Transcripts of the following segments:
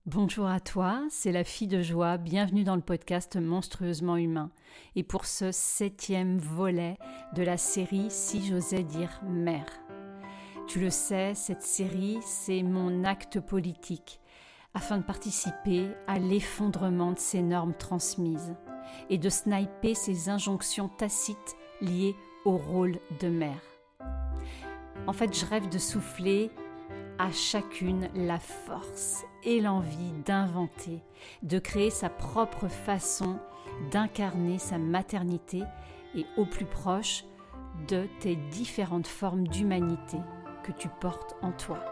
Bonjour à toi, c'est la fille de joie, bienvenue dans le podcast Monstrueusement humain. Et pour ce 7e volet de la série Si j'osais dire mère. Tu le sais, cette série, c'est mon acte politique, afin de participer à l'effondrement de ces normes transmises et de sniper ces injonctions tacites liées au rôle de mère. En fait, je rêve de souffler à chacune la force et l'envie d'inventer, de créer sa propre façon d'incarner sa maternité et au plus proche de tes différentes formes d'humanité que tu portes en toi.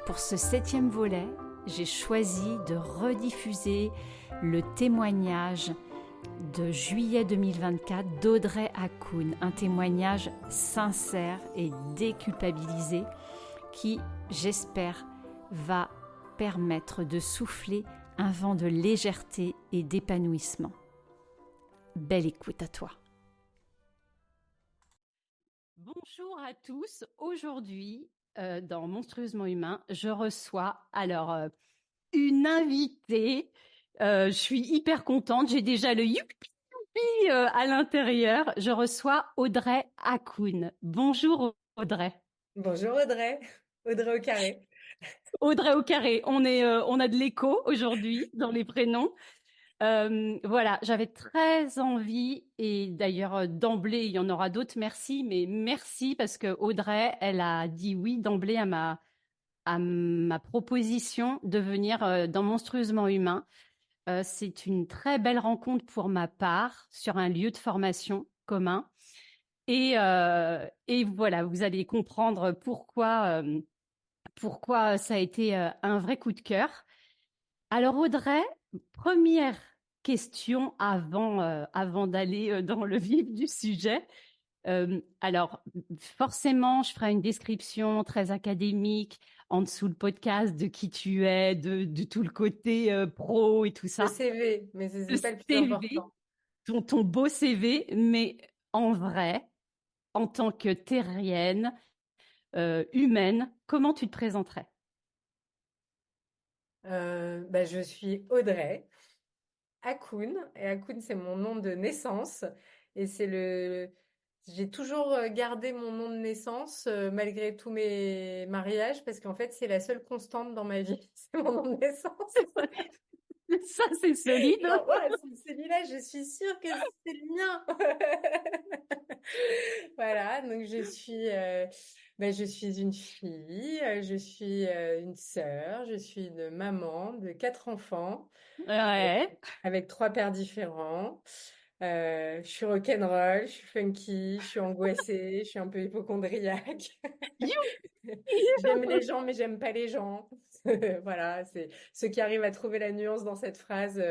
Pour ce 7e volet, j'ai choisi de rediffuser le témoignage de juillet 2024 d'Audrey Hakoun, un témoignage sincère et déculpabilisé qui, j'espère, va permettre de souffler un vent de légèreté et d'épanouissement. Belle écoute à toi. Bonjour à tous. Aujourd'hui, dans Monstrueusement Humain, je reçois une invitée. Je suis hyper contente. J'ai déjà le youpi à l'intérieur. Je reçois Audrey Hakoun. Bonjour Audrey. Bonjour Audrey, Audrey au carré. Audrey au carré. On a de l'écho aujourd'hui dans les prénoms. Voilà, j'avais très envie, et d'ailleurs d'emblée, il y en aura d'autres, merci, mais merci parce que Audrey, elle a dit oui d'emblée à ma proposition de venir dans Monstrueusement Humain. C'est une très belle rencontre pour ma part sur un lieu de formation commun. Et voilà, vous allez comprendre pourquoi ça a été un vrai coup de cœur. Alors Audrey, première question avant d'aller dans le vif du sujet. Alors forcément, je ferai une description très académique en dessous le podcast de qui tu es, de tout le côté pro et tout Le ça. CV, mais Le c'est pas le plus CV, important. ton beau CV, mais en vrai, en tant que terrienne, humaine, comment tu te présenterais? Je suis Audrey Hakoun, et Hakoun c'est mon nom de naissance, et j'ai toujours gardé mon nom de naissance malgré tous mes mariages, parce qu'en fait c'est la seule constante dans ma vie, c'est mon nom de naissance. Ça, c'est solide. Genre, ouais, celui-là, je suis sûre que c'est le mien. Voilà, donc je suis une fille, je suis une sœur, je suis une maman de 4 enfants Ouais. avec 3 pères différents. Je suis rock'n'roll, je suis funky, je suis angoissée, je suis un peu hypochondriaque. J'aime les gens, mais j'aime pas les gens. Voilà, c'est ceux qui arrivent à trouver la nuance dans cette phrase.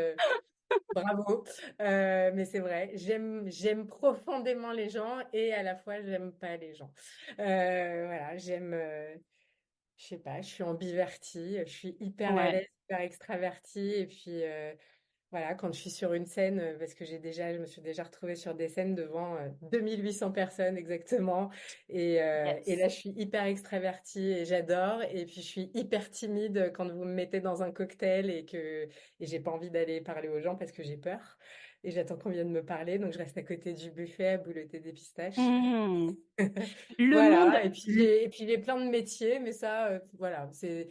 Bravo. Mais c'est vrai, j'aime profondément les gens et à la fois j'aime pas les gens. Voilà, je sais pas, je suis ambivertie, je suis hyper à Ouais. l'aise, hyper extravertie et puis voilà, quand je suis sur une scène, parce que je me suis déjà retrouvée sur des scènes devant 2800 personnes exactement. Et Yes. là, je suis hyper extravertie et j'adore. Et puis, je suis hyper timide quand vous me mettez dans un cocktail et j'ai pas envie d'aller parler aux gens parce que j'ai peur. Et j'attends qu'on vienne me parler. Donc, je reste à côté du buffet à bouletter des pistaches. Mmh. Le monde, Voilà. Et puis, j'ai plein de métiers, mais ça, voilà. Je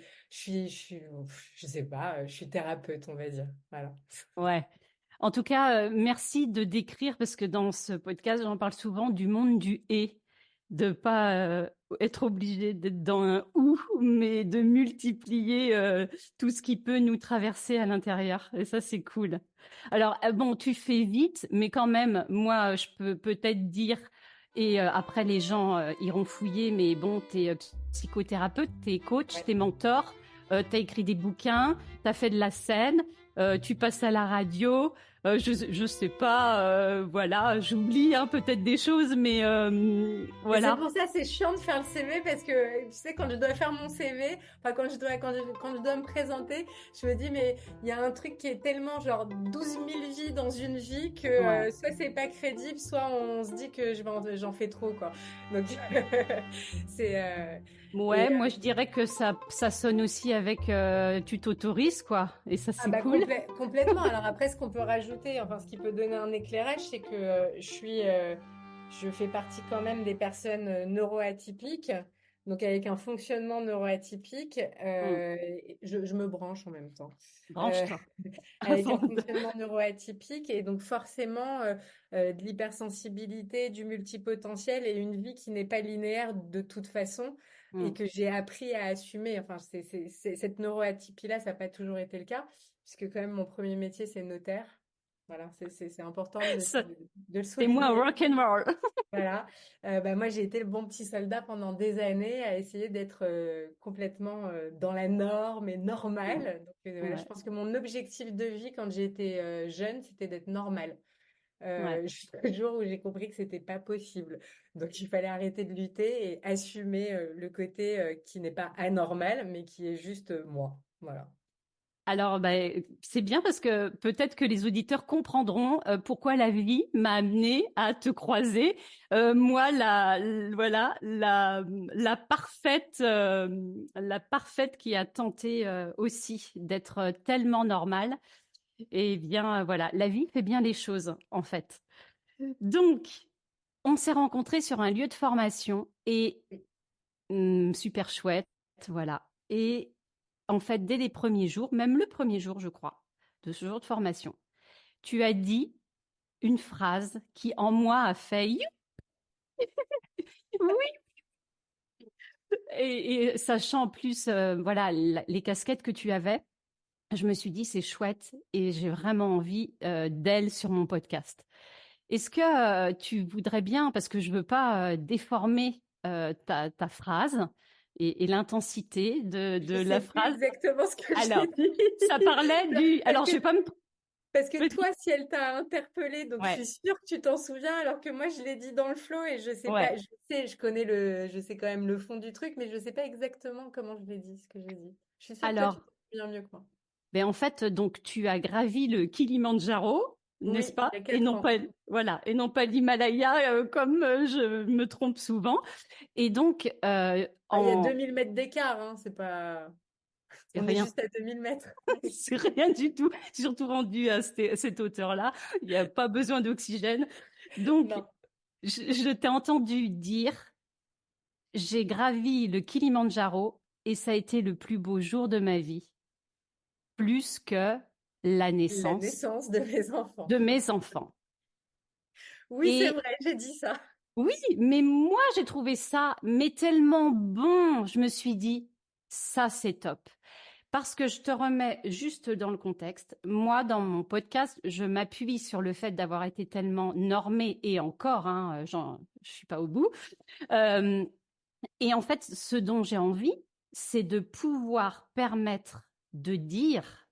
sais pas, je suis thérapeute, on va dire. Voilà. ouais. En tout cas, merci de décrire, parce que dans ce podcast, j'en parle souvent du monde du et, de pas être obligé d'être dans un ou, mais de multiplier tout ce qui peut nous traverser à l'intérieur. Et ça, c'est cool. Alors, bon, tu fais vite, mais quand même, moi, je peux peut-être dire, et après les gens iront fouiller, mais bon, tu es psychothérapeute, tu es coach, Ouais. tu es mentor, tu as écrit des bouquins, tu as fait de la scène, tu passes à la radio. Je sais pas, voilà, j'oublie hein, peut-être des choses, mais Et c'est voilà. pour ça, c'est chiant de faire le CV parce que, tu sais, quand je dois faire mon CV, enfin, quand je dois me présenter, je me dis, mais il y a un truc qui est tellement genre 12 000 vies dans une vie que Ouais. soit c'est pas crédible, soit on se dit que j'en fais trop, quoi. Donc, c'est, Ouais, moi je dirais que ça sonne aussi avec tu t'autorises quoi, et ça Ah c'est bah cool. complètement. Alors après, ce qu'on peut rajouter, enfin ce qui peut donner un éclairage, c'est que je fais partie quand même des personnes neuroatypiques. Donc avec un fonctionnement neuroatypique, Hmm. je me branche en même temps. Euh, Branche-toi. avec un fonctionnement neuroatypique et donc forcément de l'hypersensibilité, du multipotentiel et une vie qui n'est pas linéaire de toute façon et Hmm. que j'ai appris à assumer. Enfin, cette neuroatypie-là, ça n'a pas toujours été le cas, puisque quand même mon premier métier, c'est notaire. Voilà, c'est important Ça, de le c'est moi souligner. rock and roll. Voilà. Bah, moi, j'ai été le bon petit soldat pendant des années à essayer d'être complètement dans la norme et Hmm. normale. Donc, voilà, je Ouais, pense que mon objectif de vie quand j'étais jeune, c'était d'être normale. ouais. Jusqu'au jour où j'ai compris que c'était pas possible. Donc, il fallait arrêter de lutter et assumer le côté qui n'est pas anormal, mais qui est juste moi. Voilà. Alors, bah, c'est bien parce que peut-être que les auditeurs comprendront pourquoi la vie m'a amené à te croiser. Moi, voilà, la parfaite qui a tenté aussi d'être tellement normale. Et bien, voilà, la vie fait bien les choses, en fait. Donc, on s'est rencontrés sur un lieu de formation et super chouette, voilà. Et en fait, dès les premiers jours, même le premier jour, je crois, de ce jour de formation, tu as dit une phrase qui, en moi, a fait oui. Et sachant en plus, voilà, les casquettes que tu avais, je me suis dit c'est chouette et j'ai vraiment envie d'elle sur mon podcast. Est-ce que tu voudrais bien, parce que je veux pas déformer ta phrase et l'intensité de Je la sais plus phrase. exactement ce que j'ai Alors, dit. ça parlait du. Parce Alors, que je vais pas me. Parce que toi, si elle t'a interpellé, donc je Ouais, suis sûre que tu t'en souviens, alors que moi, je l'ai dit dans le flow et je sais pas, ouais. je sais quand même le fond du truc, mais je sais pas exactement comment je l'ai dit, ce que j'ai dit. Je suis sûre que toi, tu Alors, t'en souviens mieux que moi. ben en fait, donc tu as gravi le Kilimandjaro, n'est-ce Oui, pas? il y a Et 4 non ans. pas, voilà, et non pas l'Himalaya comme je me trompe souvent. Et donc, Ah, il y a en 2000 mètres d'écart, hein, c'est pas, c'est on est rien, juste à 2000 mètres. c'est rien du tout, surtout rendu à cette hauteur-là. Il n'y a pas besoin d'oxygène. Donc, Non, je t'ai entendu dire, j'ai gravi le Kilimandjaro et ça a été le plus beau jour de ma vie, plus que la la naissance naissance de mes enfants. de mes enfants. Oui, c'est Et vrai, j'ai dit ça. oui, mais moi j'ai trouvé ça mais tellement bon. Je me suis dit, ça c'est top. Parce que je te remets juste dans le contexte. Moi, dans mon podcast, je m'appuie sur le fait d'avoir été tellement normée et encore, hein, je suis pas au bout. Euh, et en fait, ce dont j'ai envie, c'est de pouvoir permettre de dire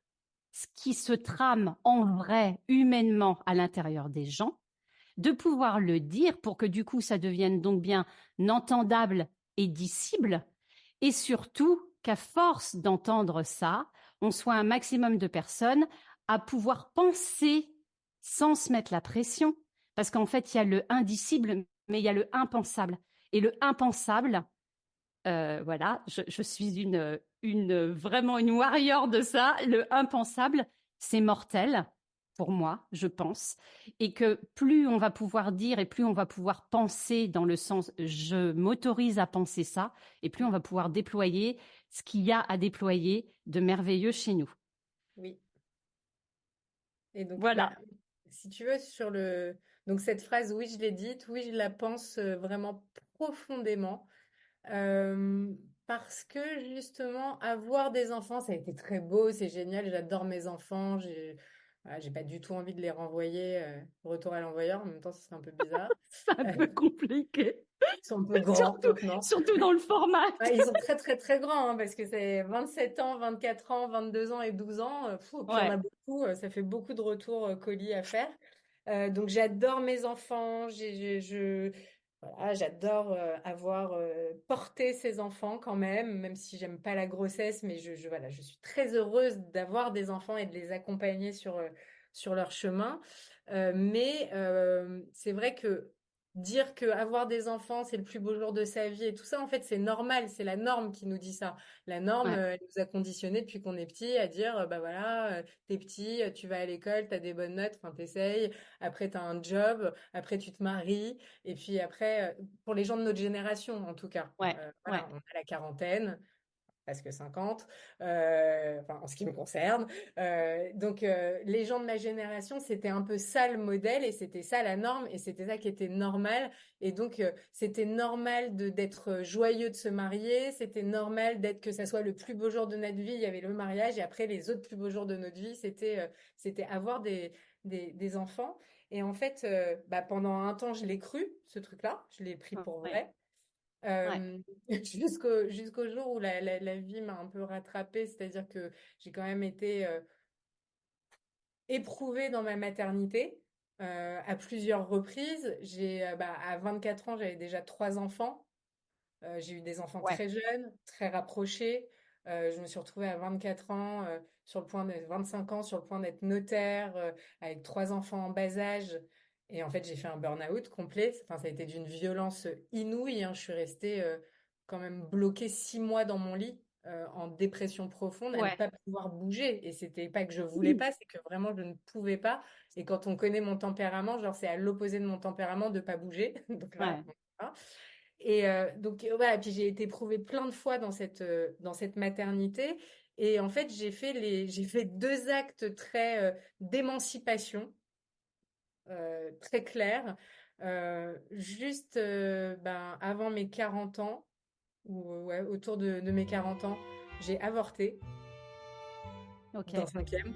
ce qui se trame en vrai, humainement, à l'intérieur des gens, de pouvoir le dire pour que du coup ça devienne donc bien entendable et dissible, et surtout qu'à force d'entendre ça, on soit un maximum de personnes à pouvoir penser sans se mettre la pression, parce qu'en fait il y a le indicible, mais il y a le impensable. Et le impensable, voilà, je suis vraiment une warrior de ça. Le impensable, c'est mortel pour moi, je pense, et que plus on va pouvoir dire et plus on va pouvoir penser dans le sens je m'autorise à penser ça, et plus on va pouvoir déployer ce qu'il y a à déployer de merveilleux chez nous. Oui. Et donc, bah, Voilà. si tu veux, donc cette phrase, oui, je l'ai dite, oui, je la pense vraiment profondément. Euh, Parce que justement, avoir des enfants, ça a été très beau, c'est génial, j'adore mes enfants, voilà, j'ai pas du tout envie de les renvoyer, retour à l'envoyeur, en même temps, ce serait un peu bizarre. C'est un Euh, peu compliqué, Ils sont un peu grands surtout, maintenant. surtout dans le format. Ouais, ils sont très très très grands, hein, parce que c'est 27 ans, 24 ans, 22 ans et 12 ans. Puis on Ouais. a beaucoup, ça fait beaucoup de retours colis à faire. Donc j'adore mes enfants, voilà, j'adore avoir porté ces enfants quand même, même si j'aime pas la grossesse, mais voilà, je suis très heureuse d'avoir des enfants et de les accompagner sur leur chemin. Mais c'est vrai que dire que avoir des enfants, c'est le plus beau jour de sa vie et tout ça, en fait, c'est normal, c'est la norme qui nous dit ça. La norme, Ouais, elle nous a conditionnés depuis qu'on est petit à dire, bah voilà, t'es petit, tu vas à l'école, t'as des bonnes notes, enfin t'essayes, après t'as un job, après tu te maries, et puis après, pour les gens de notre génération en tout cas, ouais, ouais, voilà, on a la quarantaine, presque 50, enfin en ce qui me concerne. Donc les gens de ma génération, c'était un peu ça le modèle et c'était ça la norme et c'était ça qui était normal. Et donc c'était normal d'être joyeux de se marier, c'était normal d'être que ça soit le plus beau jour de notre vie. Il y avait le mariage et après les autres plus beaux jours de notre vie, c'était avoir des enfants. Et en fait, bah, pendant un temps, je l'ai cru, ce truc-là, je l'ai pris pour ouais, vrai. ouais, Jusqu'au jour où la vie m'a un peu rattrapée, c'est-à-dire que j'ai quand même été éprouvée dans ma maternité à plusieurs reprises. À 24 ans, j'avais déjà 3 enfants. J'ai eu des enfants ouais. très jeunes, très rapprochés. Je me suis retrouvée à 24 ans, sur le point d'être 25 ans, sur le point d'être notaire, avec 3 enfants en bas âge. Et en fait, j'ai fait un burn-out complet. Enfin, ça a été d'une violence inouïe, hein. Je suis restée quand même bloquée 6 mois dans mon lit, en dépression profonde, à ne Ouais. pas pouvoir bouger. Et c'était pas que je voulais Oui. pas, c'est que vraiment je ne pouvais pas. Et quand on connaît mon tempérament, genre c'est à l'opposé de mon tempérament de pas bouger. Donc là, Ouais. voilà. Et voilà, puis j'ai été éprouvée plein de fois dans cette maternité. Et en fait, j'ai fait 2 actes d'émancipation, très clairs. Juste ben, avant mes 40 ans, ou ouais, autour de mes 40 ans, j'ai avorté d'un Ok. cinquième,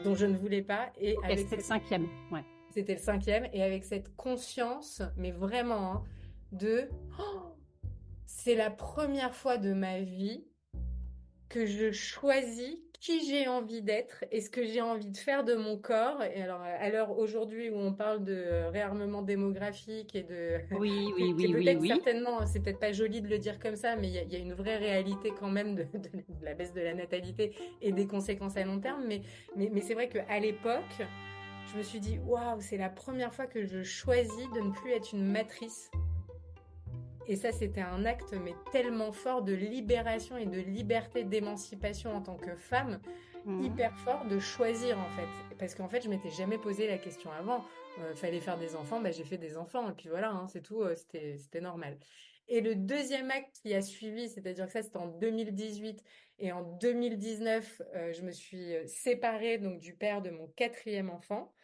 dont je ne voulais pas. Et Ok, avec c'était le cette, cinquième. Ouais. c'était le cinquième, et avec cette conscience, mais vraiment, hein, de c'est la première fois de ma vie que je choisis qui j'ai envie d'être et ce que j'ai envie de faire de mon corps. Et alors, à l'heure aujourd'hui où on parle de réarmement démographique et de, Oui, qui oui, est oui, oui, peut-être oui. certainement, c'est peut-être pas joli de le dire comme ça, mais il y a une vraie réalité quand même de la baisse de la natalité et des conséquences à long terme. Mais c'est vrai qu'à l'époque, je me suis dit, waouh, c'est la première fois que je choisis de ne plus être une matrice. Et ça, c'était un acte, mais tellement fort de libération et de liberté d'émancipation en tant que femme, Mhm. hyper fort de choisir en fait. Parce qu'en fait, je m'étais jamais posé la question avant. Fallait faire des enfants, bah, j'ai fait des enfants, et puis voilà, hein, c'est tout, c'était normal. Et le deuxième acte qui a suivi, c'est-à-dire que ça, c'était en 2018, et en 2019, je me suis séparée donc du père de mon quatrième enfant.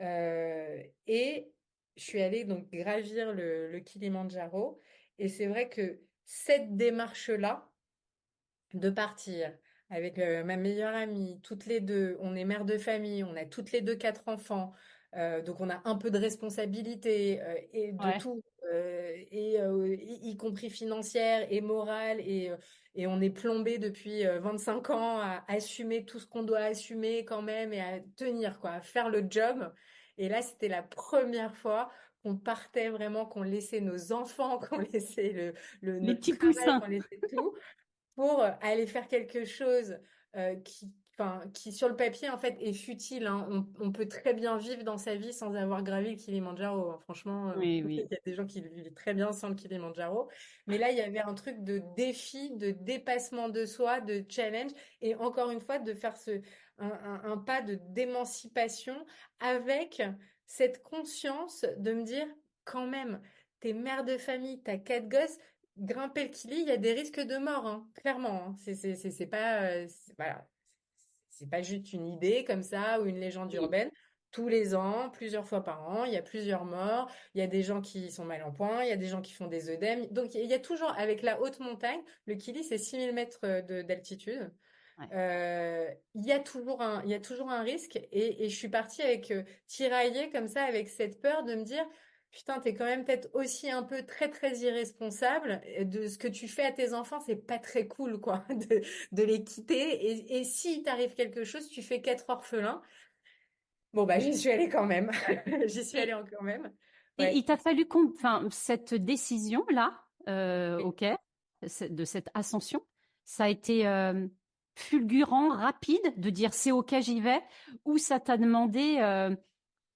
Et je suis allée donc gravir le Kilimandjaro. Et c'est vrai que cette démarche-là, de partir avec ma meilleure amie, toutes les deux, on est mère de famille, on a toutes les deux 4 enfants, donc on a un peu de responsabilité et de Ouais. tout, y compris financière et morale, et on est plombé depuis 25 ans à assumer tout ce qu'on doit assumer quand même et à tenir, quoi, à faire le job. Et là, c'était la première fois qu'on partait vraiment, qu'on laissait nos enfants, qu'on laissait Les notre petits travail, poussins. qu'on laissait tout pour aller faire quelque chose qui sur le papier en fait est futile, hein. On peut très bien vivre dans sa vie sans avoir gravi le Kilimandjaro, hein. Franchement, Oui, il oui. y a des gens qui le vivent très bien sans le Kilimandjaro. Mais là, il y avait un truc de défi, de dépassement de soi, de challenge, et encore une fois de faire un pas de d'émancipation avec cette conscience de me dire quand même, t'es mère de famille, t'as 4 gosses. Grimper le Kili, il y a des risques de mort, hein, clairement, hein. C'est pas, voilà, c'est pas juste une idée comme ça ou une légende Oui. urbaine. Tous les ans, plusieurs fois par an, il y a plusieurs morts. Il y a des gens qui sont mal en point, il y a des gens qui font des œdèmes. Donc il y a toujours, avec la haute montagne, le Kili, c'est 6 000 mètres d'altitude. Ouais. Il y a toujours un risque et je suis partie avec tiraillée comme ça avec cette peur de me dire putain, t'es quand même peut-être aussi un peu très très irresponsable de ce que tu fais à tes enfants, c'est pas très cool quoi de les quitter et si t'arrive quelque chose, tu fais 4 orphelins. Bon bah j'y suis allée quand même. J'y suis allée Et, quand même. et Ouais. il t'a fallu enfin, cette décision-là, Oui. ok, de cette ascension, ça a été fulgurant, rapide, de dire c'est ok, j'y vais, ou ça t'a demandé,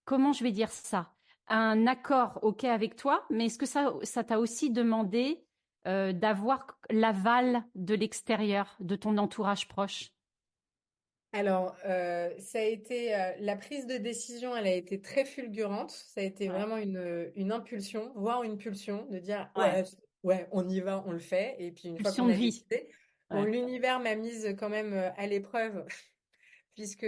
comment je vais dire ça? un accord OK avec toi, mais est-ce que ça t'a aussi demandé d'avoir l'aval de l'extérieur, de ton entourage proche? Alors, ça a été, la prise de décision, elle a été très fulgurante. Ça a été Ouais. vraiment une impulsion, voire une pulsion de dire: Ouais. «Ouais, ouais, on y va, on le fait» et puis une fois Pulsion qu'on de a vie. décidé, bon, Ouais. l'univers m'a mise quand même, à l'épreuve puisque,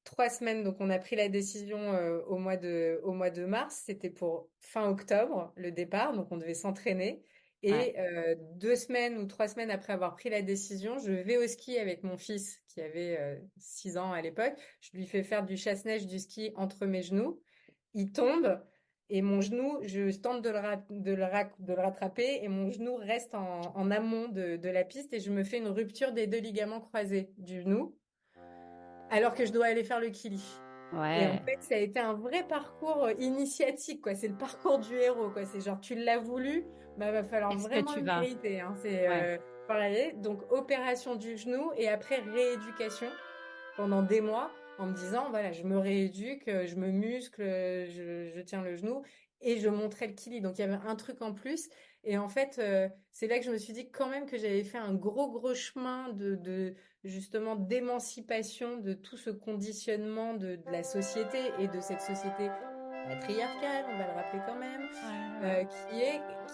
3 semaines, donc on a pris la décision, au mois de mars. C'était pour fin octobre, le départ, donc on devait s'entraîner Ouais. et 2 semaines ou 3 semaines après avoir pris la décision, je vais au ski avec mon fils qui avait, 6 ans à l'époque. Je lui fais faire du chasse-neige, du ski entre mes genoux. Il tombe et mon genou, je tente de le rattraper et mon genou reste en amont de la piste et je me fais une rupture des 2 ligaments croisés du genou alors que je dois aller faire le kili. Et en Ouais. fait, ça a été un vrai parcours initiatique, quoi. C'est le parcours du héros, quoi. C'est genre, tu l'as voulu, bah, va falloir Est-ce que vraiment tu le vas? mériter, hein. C'est Ouais. pareil. Donc, opération du genou et après rééducation pendant des mois en me disant, voilà, je me rééduque, je me muscle, je tiens le genou et je montrais le kili. Donc, il y avait un truc en plus. Et en fait, c'est là que je me suis dit quand même que j'avais fait un gros, gros chemin de justement d'émancipation de tout ce conditionnement de la société et de cette société patriarcale, on va le rappeler quand même, Ouais.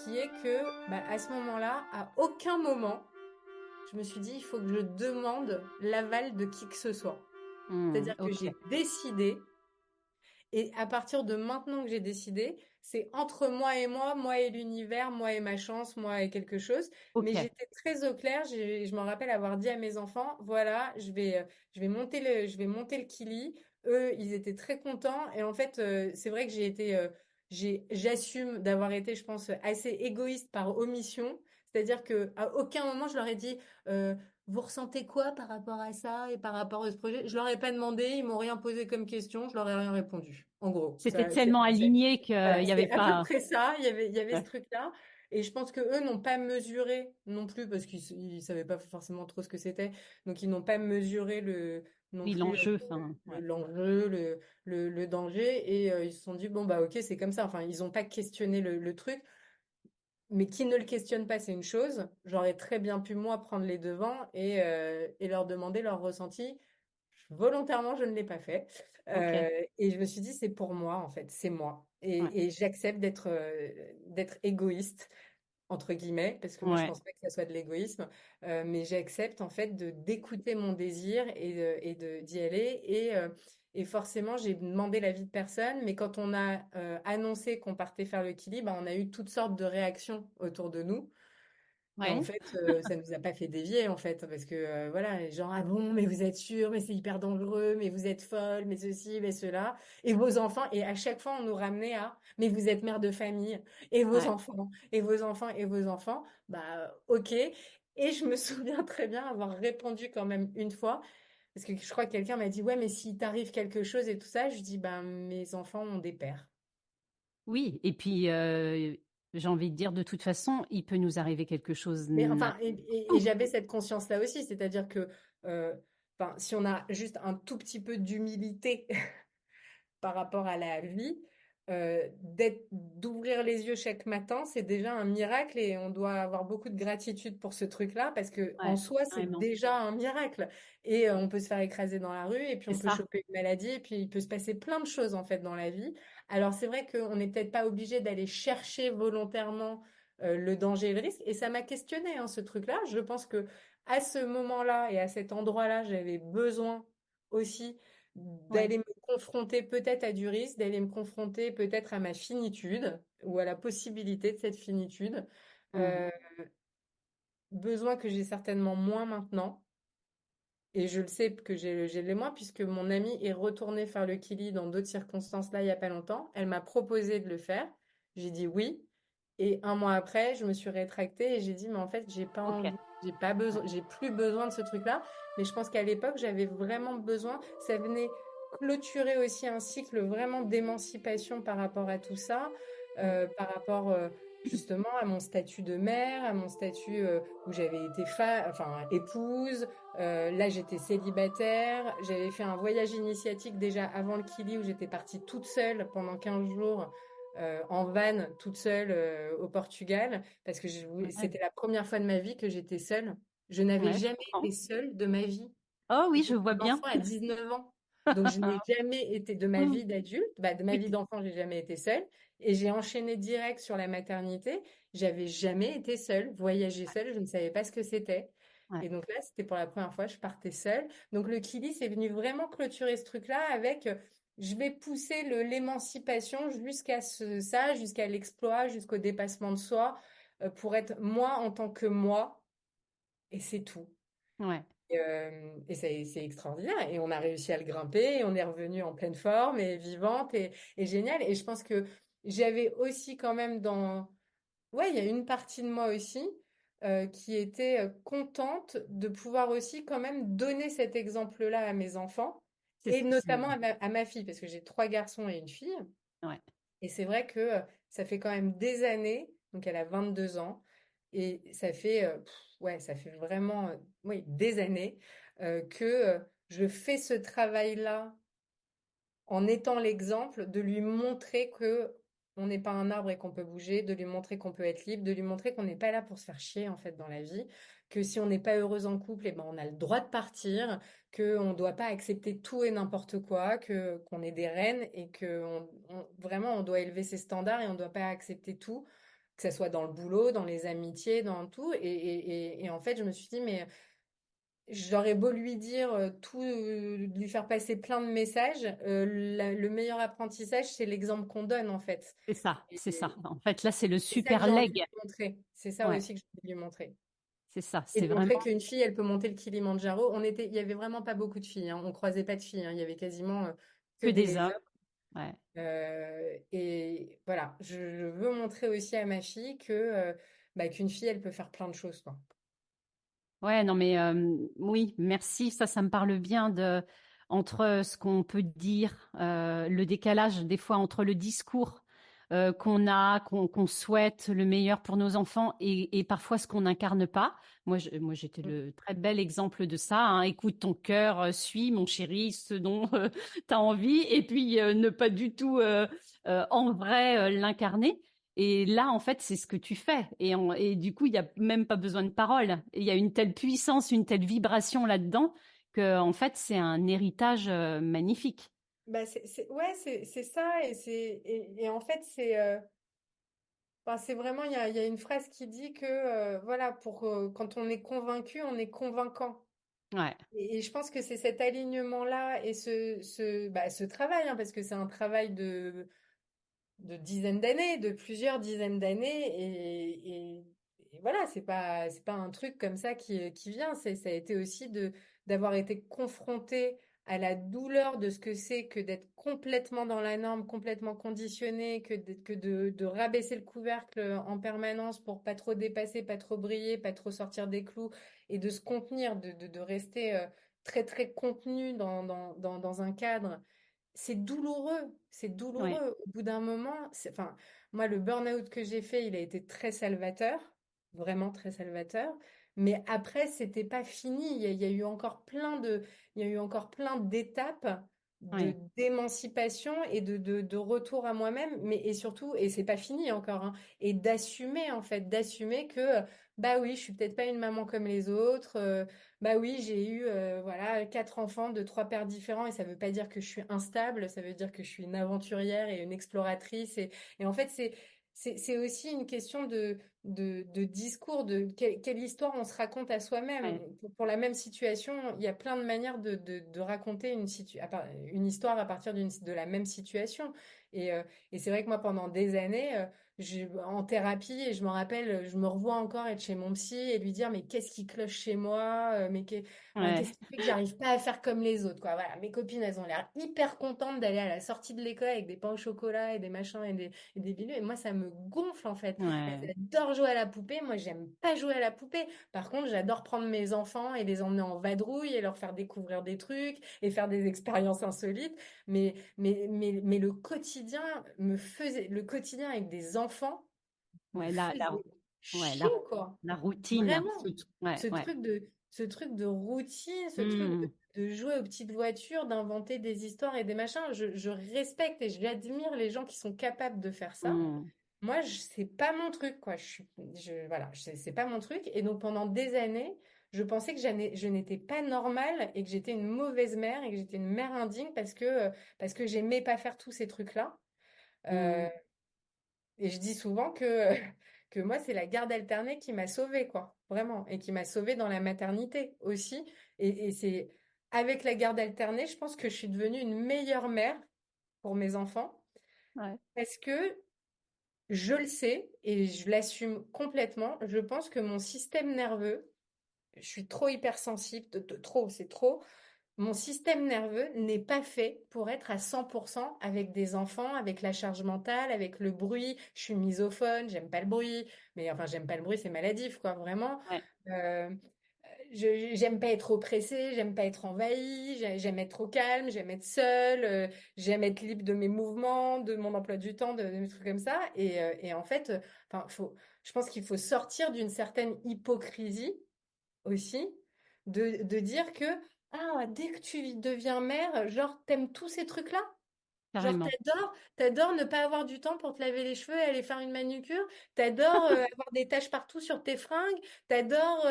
qui est que bah, à ce moment-là, à aucun moment, je me suis dit, il faut que je demande l'aval de qui que ce soit. C'est-à-dire que OK. j'ai décidé, et à partir de maintenant que j'ai décidé, c'est entre moi et l'univers, moi et ma chance, moi et quelque chose. Mais OK. j'étais très au clair. Je me rappelle avoir dit à mes enfants, voilà, je vais monter le kili. Eux, ils étaient très contents. Et en fait, c'est vrai que j'assume d'avoir été, je pense, assez égoïste par omission. C'est-à-dire que à aucun moment je leur ai dit, euh, vous ressentez quoi par rapport à ça et par rapport à ce projet? Je leur ai pas demandé, ils m'ont rien posé comme question, je leur ai rien répondu. En gros, C'était tellement aligné qu'il voilà, y avait c'était à peu pas. près ça. Il y avait ce Ouais. truc-là. Et je pense que eux n'ont pas mesuré non plus parce qu'ils savaient pas forcément trop ce que c'était. Donc ils n'ont pas mesuré non Oui, plus l'enjeu, enfin, ouais. l'enjeu, le danger. Et ils se sont dit, bon, bah, ok, c'est comme ça. Enfin, ils n'ont pas questionné le truc. Mais qui ne le questionne pas, c'est une chose. J'aurais très bien pu, moi, prendre les devants et leur demander leur ressenti. Volontairement, je ne l'ai pas fait. OK. Et je me suis dit, c'est pour moi, en fait, c'est moi. Ouais. Et j'accepte d'être égoïste, entre guillemets, parce que moi, je Ouais. pense pas que ça soit de l'égoïsme, mais j'accepte, en fait, d'écouter mon désir d'y aller. Et forcément, j'ai demandé l'avis de personne, mais quand on a annoncé qu'on partait faire le Kili, bah, on a eu toutes sortes de réactions autour de nous. Et en Ouais. fait, ça nous a pas fait dévier, en fait, parce que voilà, les gens, ah bon, mais vous êtes sûrs, mais c'est hyper dangereux, mais vous êtes folle, mais ceci, mais cela. Et vos enfants, et à chaque fois, on nous ramenait à, mais vous êtes mère de famille, et vos Ouais. enfants, et vos enfants, et vos enfants. Bah, ok. Et je me souviens très bien avoir répondu quand même une fois, parce que je crois que quelqu'un m'a dit, ouais, mais s'il t'arrive quelque chose et tout ça, je dis, ben, mes enfants ont des pères. Oui, et puis j'ai envie de dire, de toute façon, il peut nous arriver quelque chose. Mais enfin, et j'avais cette conscience-là aussi, c'est-à-dire que, euh, enfin, si on a juste un tout petit peu d'humilité par rapport à la vie, d'ouvrir les yeux chaque matin, c'est déjà un miracle et on doit avoir beaucoup de gratitude pour ce truc-là parce que en Ouais, soi, c'est carrément. déjà un miracle. Et on peut se faire écraser dans la rue et puis C'est on peut ça. choper une maladie et puis il peut se passer plein de choses en fait dans la vie. Alors c'est vrai qu'on n'est peut-être pas obligé d'aller chercher volontairement le danger et le risque. Et ça m'a questionné hein, ce truc-là. Je pense que à ce moment-là et à cet endroit-là, j'avais besoin aussi Ouais. d'aller me confronter peut-être à du risque, d'aller me confronter peut-être à ma finitude ou à la possibilité de cette finitude. Mhm. Euh, besoin que j'ai certainement moins maintenant. Et je le sais que j'ai les moins puisque mon amie est retournée faire le Kili dans d'autres circonstances là il y a pas longtemps. Elle m'a proposé de le faire. J'ai dit oui. Et un mois après, je me suis rétractée et j'ai dit mais en fait j'ai pas OK. envie, j'ai pas besoin, j'ai plus besoin de ce truc-là. Mais je pense qu'à l'époque j'avais vraiment besoin. Ça venait clôturer aussi un cycle vraiment d'émancipation par rapport à tout ça, Mm. par rapport justement à mon statut de mère, à mon statut où j'avais été enfin épouse, Là, j'étais célibataire. J'avais fait un voyage initiatique déjà avant le Kili où j'étais partie toute seule pendant 15 jours en van, toute seule au Portugal parce que Ouais, c'était la première fois de ma vie que j'étais seule. Je n'avais ouais, je jamais été comprends. seule de ma vie. Oh oui, je J'ai vois un bien. enfant à 19 ans. Donc, je n'ai jamais été de ma vie d'adulte, bah, de ma Oui, vie d'enfant, j'ai jamais été seule. Et j'ai enchaîné direct sur la maternité. J'avais jamais été seule, voyager seule, je ne savais pas ce que c'était. ouais, Et donc là, c'était pour la première fois, je partais seule. Donc le Kili, c'est venu vraiment clôturer ce truc-là avec, je vais pousser l'émancipation jusqu'à ça, jusqu'à l'exploit, jusqu'au dépassement de soi, pour être moi en tant que moi. Et c'est tout. ouais. Et c'est extraordinaire. Et on a réussi à le grimper et on est revenu en pleine forme et vivante et génial. Et je pense que j'avais aussi quand même ouais, il y a une partie de moi aussi qui était contente de pouvoir aussi quand même donner cet exemple-là à mes enfants et notamment à ma fille parce que j'ai trois garçons et une fille. Ouais. Et c'est vrai que ça fait quand même des années, donc elle a 22 ans, et ça fait, ouais, ça fait vraiment, oui, des années que je fais ce travail-là en étant l'exemple, de lui montrer que on n'est pas un arbre et qu'on peut bouger, de lui montrer qu'on peut être libre, de lui montrer qu'on n'est pas là pour se faire chier en fait dans la vie, que si on n'est pas heureuse en couple, eh ben on a le droit de partir, que on ne doit pas accepter tout et n'importe quoi, que qu'on est des reines et que vraiment on doit élever ses standards et on ne doit pas accepter tout, que ça soit dans le boulot, dans les amitiés, dans tout. Et en fait, je me suis dit mais j'aurais beau lui dire tout, lui faire passer plein de messages, le meilleur apprentissage, c'est l'exemple qu'on donne en fait. C'est ça, c'est ça. Et En fait, là, c'est le c'est ça que super j'ai envie de leg. lui montrer. C'est ça Ouais, aussi que j'ai envie de lui montrer. c'est ça. Et C'est de montrer vraiment qu'une fille, elle peut monter le Kilimandjaro. Il y avait vraiment pas beaucoup de filles, hein. On croisait pas de filles, hein. Il y avait quasiment que que des des hommes. hommes. Ouais. Et voilà, je veux montrer aussi à ma fille que bah, qu'une fille, elle peut faire plein de choses, quoi. Ouais, non, mais oui, merci. Ça me parle bien entre ce qu'on peut dire, le décalage des fois entre le discours qu'on a, qu'on souhaite le meilleur pour nos enfants et parfois ce qu'on n'incarne pas. Moi, j'étais Mm. le très bel exemple de ça, hein. Écoute ton cœur, suis mon chéri, ce dont tu as envie, et puis ne pas du tout en vrai l'incarner. Et là, en fait, c'est ce que tu fais. Et du coup, il n'y a même pas besoin de parole. Et il y a une telle puissance, une telle vibration là-dedans que, en fait, c'est un héritage magnifique. Bah ouais, c'est ça. Et en fait, enfin, c'est vraiment, il y a une phrase qui dit que, voilà, quand on est convaincu, on est convaincant. Ouais, Et je pense que c'est cet alignement-là et bah, ce travail, hein, parce que c'est un travail de dizaines d'années, de plusieurs dizaines d'années. Et voilà, c'est pas un truc comme ça qui vient. Ça a été aussi d'avoir été confronté à la douleur de ce que c'est que d'être complètement dans la norme, complètement conditionné, de rabaisser le couvercle en permanence pour pas trop dépasser, pas trop briller, pas trop sortir des clous et de se contenir, de rester très, très contenu dans un cadre. C'est douloureux, c'est ouais, douloureux. Au bout d'un moment, enfin, moi, le burn-out que j'ai fait, il a été très salvateur, vraiment très salvateur. Mais après, c'était pas fini. Il y a eu encore il y a eu encore plein d'étapes ouais, d'émancipation et de retour à moi-même. Mais et surtout, et c'est pas fini encore, hein, et d'assumer en fait, d'assumer que bah oui, je suis peut-être pas une maman comme les autres. Bah oui, j'ai eu voilà quatre enfants de trois pères différents et ça veut pas dire que je suis instable, ça veut dire que je suis une aventurière et une exploratrice et en fait c'est aussi une question de discours, de quelle histoire on se raconte à soi-même. ouais, Pour la même situation, il y a plein de manières de raconter une histoire à partir de la même situation. Et, euh, et c'est vrai que moi pendant des années en thérapie et je me rappelle, je me revois encore être chez mon psy et lui dire mais qu'est-ce qui cloche chez moi, enfin, qu'est-ce ouais, qui fait que j'arrive pas à faire comme les autres quoi. Voilà, mes copines elles ont l'air hyper contentes d'aller à la sortie de l'école avec des pains au chocolat et des machins et des bidules et moi ça me gonfle en fait. ouais, Elles adorent jouer à la poupée, moi j'aime pas jouer à la poupée. Par contre, j'adore prendre mes enfants et les emmener en vadrouille et leur faire découvrir des trucs et faire des expériences insolites. Mais le quotidien avec des enfants me ouais, faisait ouais, chier, quoi. la routine, Vraiment. ouais, Ce ouais, truc ce truc de routine, ce truc Hmm. de jouer aux petites voitures, d'inventer des histoires et des machins. Je respecte et j'admire les gens qui sont capables de faire ça. Hmm. Moi, c'est pas mon truc, quoi. Voilà, c'est pas mon truc. Et donc, pendant des années, je pensais que je n'étais pas normale et que j'étais une mauvaise mère et que j'étais une mère indigne parce que j'aimais pas faire tous ces trucs-là. Hmm. Euh, et je dis souvent que, que moi, c'est la garde alternée qui m'a sauvée, quoi. Vraiment. Et qui m'a sauvée dans la maternité aussi. Et c'est avec la garde alternée, je pense que je suis devenue une meilleure mère pour mes enfants. Ouais, Parce que je le sais et je l'assume complètement. Je pense que mon système nerveux, je suis trop hypersensible, trop, c'est trop. Mon système nerveux n'est pas fait pour être à 100% avec des enfants, avec la charge mentale, avec le bruit. Je suis misophone, j'aime pas le bruit. Mais enfin, j'aime pas le bruit, c'est maladif, quoi, vraiment. ouais, Euh, j'aime pas être oppressée, j'aime pas être envahie, j'aime être au calme, j'aime être seule, j'aime être libre de mes mouvements, de mon emploi du temps, de mes trucs comme ça. Et en fait, enfin, je pense qu'il faut sortir d'une certaine hypocrisie aussi, de dire que ah, dès que tu deviens mère, genre, t'aimes tous ces trucs-là? Genre, carrément. t'adores ne pas avoir du temps pour te laver les cheveux et aller faire une manucure. T'adores avoir des taches partout sur tes fringues. T'adores,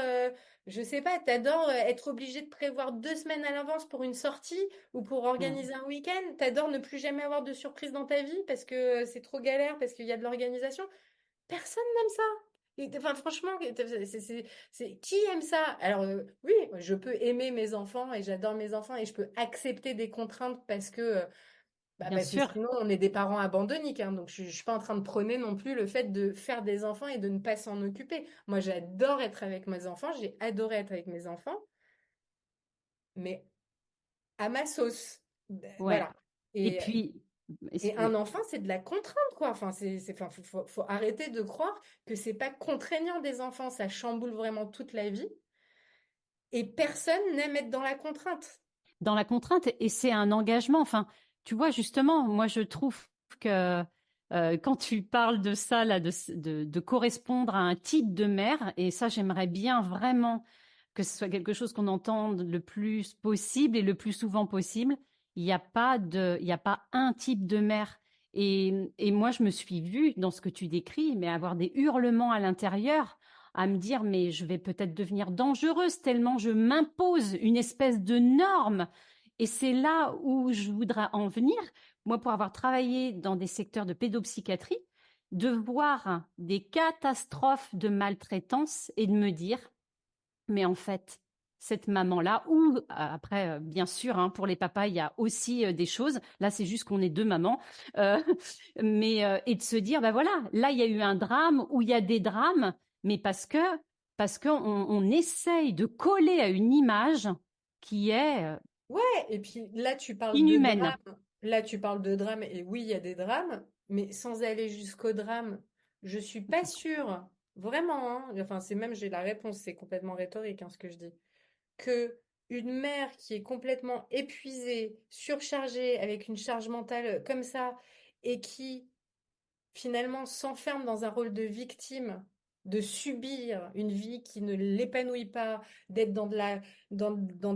je sais pas, t'adores être obligé de prévoir 2 semaines à l'avance pour une sortie ou pour Hmm. organiser un week-end. T'adores ne plus jamais avoir de surprise dans ta vie parce que c'est trop galère, parce qu'il y a de l'organisation. Personne n'aime ça. Enfin, franchement, qui aime ça? Alors, oui, je peux aimer mes enfants et j'adore mes enfants et je peux accepter des contraintes Bien parce que sûr, sinon, on est des parents abandonniques, hein. Donc, je suis pas en train de prôner non plus le fait de faire des enfants et de ne pas s'en occuper. Moi, j'adore être avec mes enfants. J'ai adoré être avec mes enfants, mais à ma sauce. ouais. Voilà. Et Et, puis, et un oui, enfant, c'est de la contrainte, quoi. Enfin, enfin, faut arrêter de croire que c'est pas contraignant des enfants. Ça chamboule vraiment toute la vie. Et personne n'aime être dans la contrainte. dans la contrainte, et c'est un engagement. Enfin, tu vois, justement, moi, je trouve que quand tu parles de ça, là, de correspondre à un type de mère, et ça, j'aimerais bien vraiment que ce soit quelque chose qu'on entende le plus possible et le plus souvent possible. Il n'y a pas un type de mère. Et moi, je me suis vue dans ce que tu décris, mais avoir des hurlements à l'intérieur, à me dire, mais je vais peut-être devenir dangereuse tellement je m'impose une espèce de norme. Et c'est là où je voudrais en venir. Moi, pour avoir travaillé dans des secteurs de pédopsychiatrie, de voir des catastrophes de maltraitance et de me dire, mais en fait, cette maman-là, ou après, bien sûr, hein, pour les papas, il y a aussi des choses. Là, c'est juste qu'on est deux mamans, euh, mais et de se dire, ben voilà, là, il y a eu un drame ou il y a des drames, mais parce qu'on on essaye de coller à une image qui est Ouais, et puis là, tu parles de inhumaine. drame. Là, tu parles de drame, et oui, il y a des drames, mais sans aller jusqu'au drame, je suis pas sûre, vraiment, hein, enfin, c'est même, j'ai la réponse, c'est complètement rhétorique, hein, ce que je dis, que une mère qui est complètement épuisée, surchargée, avec une charge mentale comme ça, et qui finalement s'enferme dans un rôle de victime, de subir une vie qui ne l'épanouit pas, d'être dans de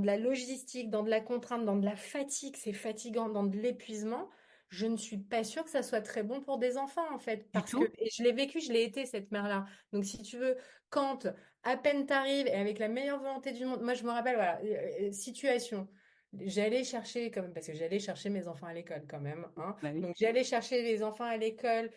la logistique, dans de la contrainte, dans de la fatigue, c'est fatigant, dans de l'épuisement, je ne suis pas sûre que ça soit très bon pour des enfants, en fait, Du parce que, tout. et je l'ai vécu, je l'ai été, cette mère-là. Donc, si tu veux, quand à peine t'arrives et avec la meilleure volonté du monde, moi, je me rappelle, voilà, situation. J'allais chercher, comme, parce que j'allais chercher mes enfants à l'école quand même, hein. Bah oui. Donc j'allais chercher les enfants à l'école,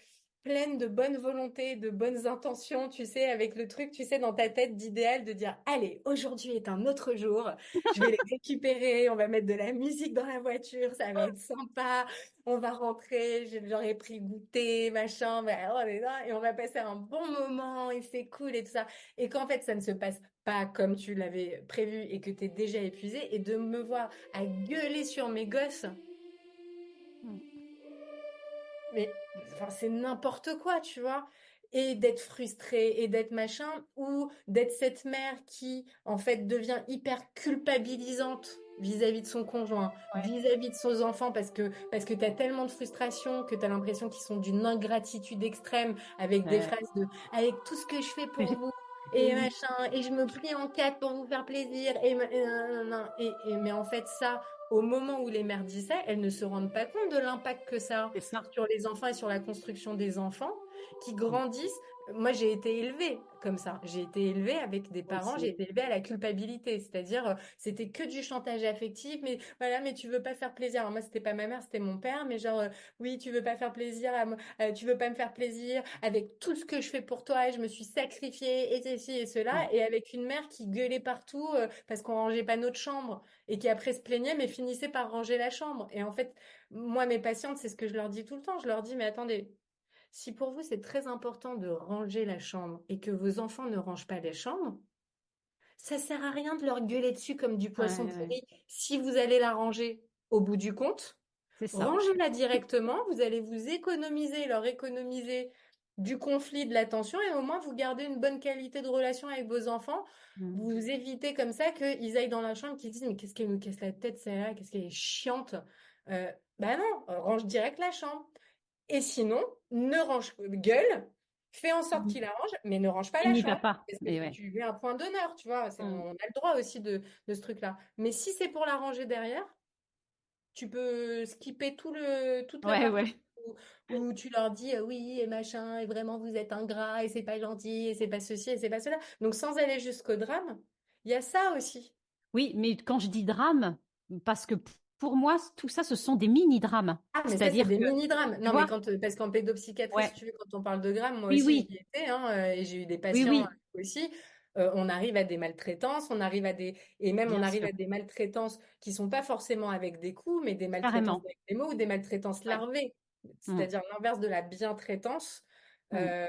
pleine de bonne volonté, de bonnes intentions, tu sais, avec le truc, tu sais, dans ta tête d'idéal de dire, allez, aujourd'hui est un autre jour, je vais les récupérer, on va mettre de la musique dans la voiture, ça va être sympa, on va rentrer, j'aurais pris goûter, machin, on est là, et on va passer un bon moment, et c'est cool et tout ça. Et qu'en fait, ça ne se passe pas comme tu l'avais prévu et que tu es déjà épuisé, et de me voir à gueuler sur mes gosses. Mm. Mais enfin, c'est n'importe quoi, tu vois. Et d'être frustrée et d'être machin, ou d'être cette mère qui, en fait, devient hyper culpabilisante vis-à-vis de son conjoint, Ouais, vis-à-vis de ses enfants, parce que tu as tellement de frustration que tu as l'impression qu'ils sont d'une ingratitude extrême, avec des euh, phrases de avec tout ce que je fais que pour j'ai vous. et machin, et je me plie en quatre pour vous faire plaisir, et nan, mais en fait, ça, au moment où les mères disent ça, elles ne se rendent pas compte de l'impact que ça a C'est ça. sur les enfants et sur la construction des enfants qui grandissent. Moi, j'ai été élevée comme ça. J'ai été élevée avec des Moi parents, j'ai aussi. été élevée à la culpabilité, c'est-à-dire c'était que du chantage affectif, mais voilà, mais tu veux pas faire plaisir. Alors moi, c'était pas ma mère, c'était mon père, mais genre oui, tu veux pas faire plaisir à moi, tu veux pas me faire plaisir avec tout ce que je fais pour toi et je me suis sacrifiée et ceci et Ouais. cela, et avec une mère qui gueulait partout parce qu'on rangeait pas notre chambre et qui après se plaignait mais finissait par ranger la chambre. Et en fait, moi, mes patientes, c'est ce que je leur dis tout le temps. Je leur dis, mais attendez, si pour vous c'est très important de ranger la chambre et que vos enfants ne rangent pas les chambres, ça sert à rien de leur gueuler dessus comme du Ouais, poisson ouais. pourri. Si vous allez la ranger au bout du compte, C'est ça. rangez-la directement, vous allez vous économiser, leur économiser du conflit, de la tension, et au moins vous gardez une bonne qualité de relation avec vos enfants. Mm. Vous évitez comme ça qu'ils aillent dans la chambre, qu'ils disent mais qu'est-ce qu'elle nous casse la tête celle-là, qu'est-ce qu'elle est chiante. Bah non, range direct la chambre. Et sinon, ne range, gueule, fais en sorte qu'il arrange, mais ne range pas Il la n'y va chambre. pas. Parce que Mais ouais. tu lui mets un point d'honneur, tu vois. Mm. On a le droit aussi de ce truc-là. Mais si c'est pour la ranger derrière, tu peux skipper toute la Ouais, partie ouais. où tu leur dis oui et machin, et vraiment vous êtes ingrat, et c'est pas gentil, et c'est pas ceci, et c'est pas cela. Donc sans aller jusqu'au drame, il y a ça aussi. Oui, mais quand je dis drame, parce que pour moi, tout ça, ce sont des mini-drames. Ah, mais ça, c'est C'est-à-dire des que, mini-drames. tu Non, mais vois, quand, parce qu'en pédopsychiatrie, si ouais, tu veux, quand on parle de grammes, moi oui, aussi, oui, j'y étais, hein, et j'ai eu des oui, patients oui, aussi. On arrive à des maltraitances, on arrive à des, et même on bien arrive sûr, à des maltraitances qui sont pas forcément avec des coups, mais des maltraitances carrément. avec des mots ou des maltraitances Ouais. larvées, Mm, c'est-à-dire l'inverse de la bientraitance, mm. euh,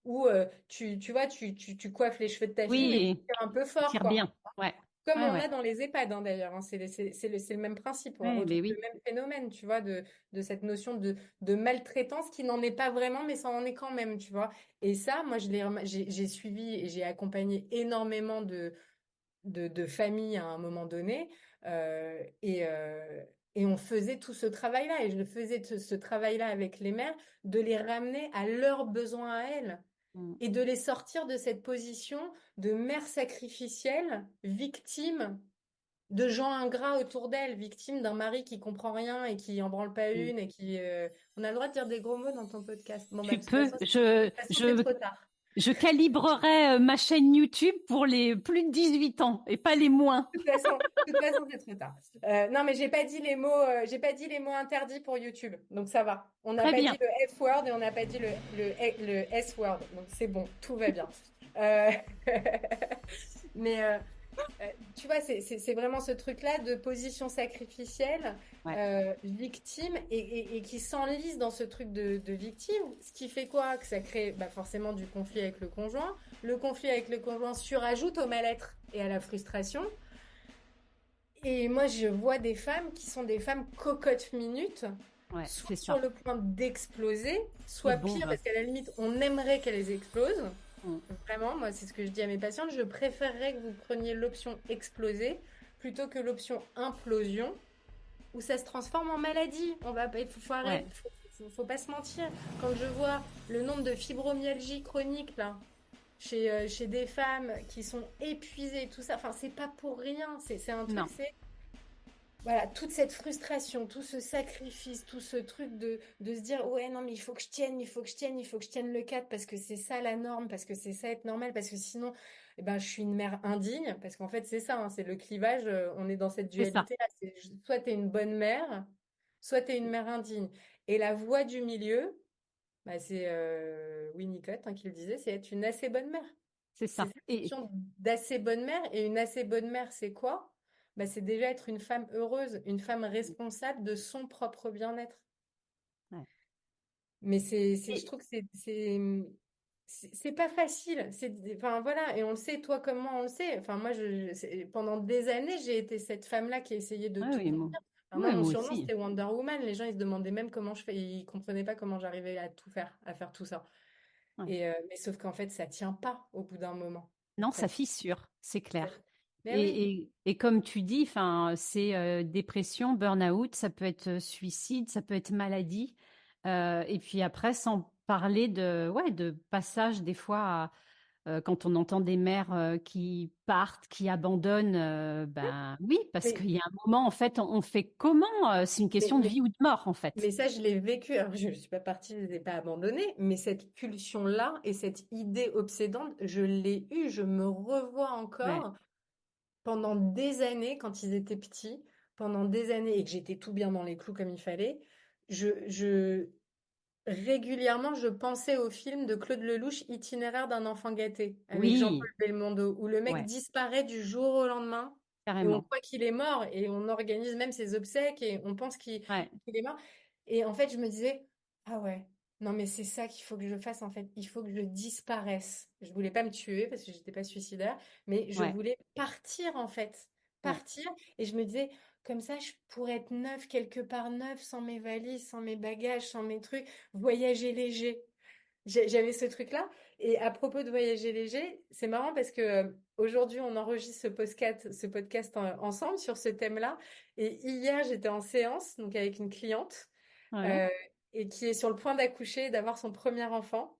où tu vois, tu coiffes les cheveux de ta fille, mais tu Oui, tires un peu il fort, tire quoi. bien. Ouais, Comme ouais, on a ouais. dans les EHPAD, hein, d'ailleurs, hein, c'est le même principe. On Ouais, retrouve mais le oui, même phénomène, tu vois, de cette notion de maltraitance qui n'en est pas vraiment, mais ça en est quand même, tu vois. Et ça, moi, j'ai suivi et j'ai accompagné énormément de familles à un moment donné. Et on faisait tout ce travail-là. Et je faisais ce travail-là avec les mères, de les ramener à leurs besoins à elles mm. et de les sortir de cette position de mère sacrificielle, victime de gens ingrats autour d'elle, victime d'un mari qui comprend rien et qui en branle pas Mm. une et qui... On a le droit de dire des gros mots dans ton podcast. Bon, bah, Tu de toute peux, façon, de toute façon, c'est trop tard. je calibrerai ma chaîne YouTube pour les plus de 18 ans et pas les moins. De toute façon, c'est trop tard. Non, mais j'ai pas dit les mots interdits pour YouTube, donc ça va. On n'a Très pas dit bien. le F-word et on n'a pas dit le S-word, donc c'est bon, tout va bien. Euh, Mais tu vois, c'est vraiment ce truc-là de position sacrificielle, Ouais, victime, et qui s'enlise dans ce truc de victime, ce qui fait quoi? Que ça crée bah, forcément du conflit avec le conjoint. Le conflit avec le conjoint surajoute au mal-être et à la frustration. Et moi, je vois des femmes qui sont des femmes cocottes minutes, ouais, soit c'est sur ça. le point d'exploser, Qui soit pire, bombe. parce qu'à la limite, on aimerait qu'elles explosent. Mm. Vraiment, moi, c'est ce que je dis à mes patientes, je préférerais que vous preniez l'option exploser plutôt que l'option implosion, où ça se transforme en maladie. Faut arrêter, Ouais. faut pas se mentir. Quand je vois le nombre de fibromyalgie chronique là, chez des femmes qui sont épuisées, tout ça, enfin, c'est pas pour rien. C'est un truc, Non, c'est voilà, toute cette frustration, tout ce sacrifice, tout ce truc de se dire, ouais, non, mais il faut que je tienne, il faut que je tienne, il faut que je tienne le cap parce que c'est ça la norme, parce que c'est ça être normal, parce que sinon, eh ben, je suis une mère indigne, parce qu'en fait, c'est ça, hein, c'est le clivage, on est dans cette c'est ça. dualité-là. Soit tu es une bonne mère, soit tu es une mère indigne. Et la voie du milieu, bah, c'est Winnicott hein, qui le disait, c'est être une assez bonne mère. C'est C'est ça. cette notion d'assez bonne mère. Et une assez bonne mère, c'est quoi? Bah, c'est déjà être une femme heureuse, une femme responsable de son propre bien-être. Ouais. Mais je Et, trouve que c'est pas facile. Enfin voilà, et on le sait, toi comme moi, on le sait. Enfin moi, pendant des années, j'ai été cette femme-là qui essayait de ouais, tout oui, contenir. moi, Enfin, moi, ouais, mon moi surnom, aussi. c'était Wonder Woman. Les gens, ils se demandaient même comment je fais. Ils comprenaient pas comment j'arrivais à tout faire, à faire tout ça. Ouais. Mais sauf qu'en fait, ça tient pas au bout d'un moment. Non, Ça, ça fissure, c'est ça- clair. Mais oui. Et comme tu dis, enfin, c'est dépression, burn-out, ça peut être suicide, ça peut être maladie. Et puis après, sans parler de, ouais, de passage des fois quand on entend des mères qui partent, qui abandonnent, ben oui, parce Mais, qu'il y a un moment, en fait, on fait comment? C'est une mais, question de mais, vie ou de mort, en fait. mais ça, je l'ai vécu. Alors, je ne suis pas partie, je ne les ai pas abandonnés, mais cette pulsion-là et cette idée obsédante, je l'ai eue. Je me revois Ouais. encore pendant des années, quand ils étaient petits, pendant des années, et que j'étais tout bien dans les clous comme il fallait. Je, régulièrement, je pensais au film de Claude Lelouch, Itinéraire d'un enfant gâté, avec Jean-Paul Oui, Belmondo, où le mec ouais, disparaît du jour au lendemain et on carrément. croit qu'il est mort et on organise même ses obsèques et on pense Ouais, qu'il est mort. Et en fait, je me disais, ah ouais, non mais c'est ça qu'il faut que je fasse en fait, il faut que je disparaisse. Je voulais pas me tuer parce que j'étais pas suicidaire, mais je ouais, voulais partir en fait, ouais. partir. Et je me disais, comme ça, je pourrais être neuve quelque part, neuve, sans mes valises, sans mes bagages, sans mes trucs. Voyager léger. J'avais ce truc-là. Et à propos de voyager léger, c'est marrant parce que aujourd'hui, on enregistre ce podcast ensemble sur ce thème-là. Et hier, j'étais en séance, donc avec une cliente, Ouais, euh, et qui est sur le point d'accoucher, d'avoir son premier enfant.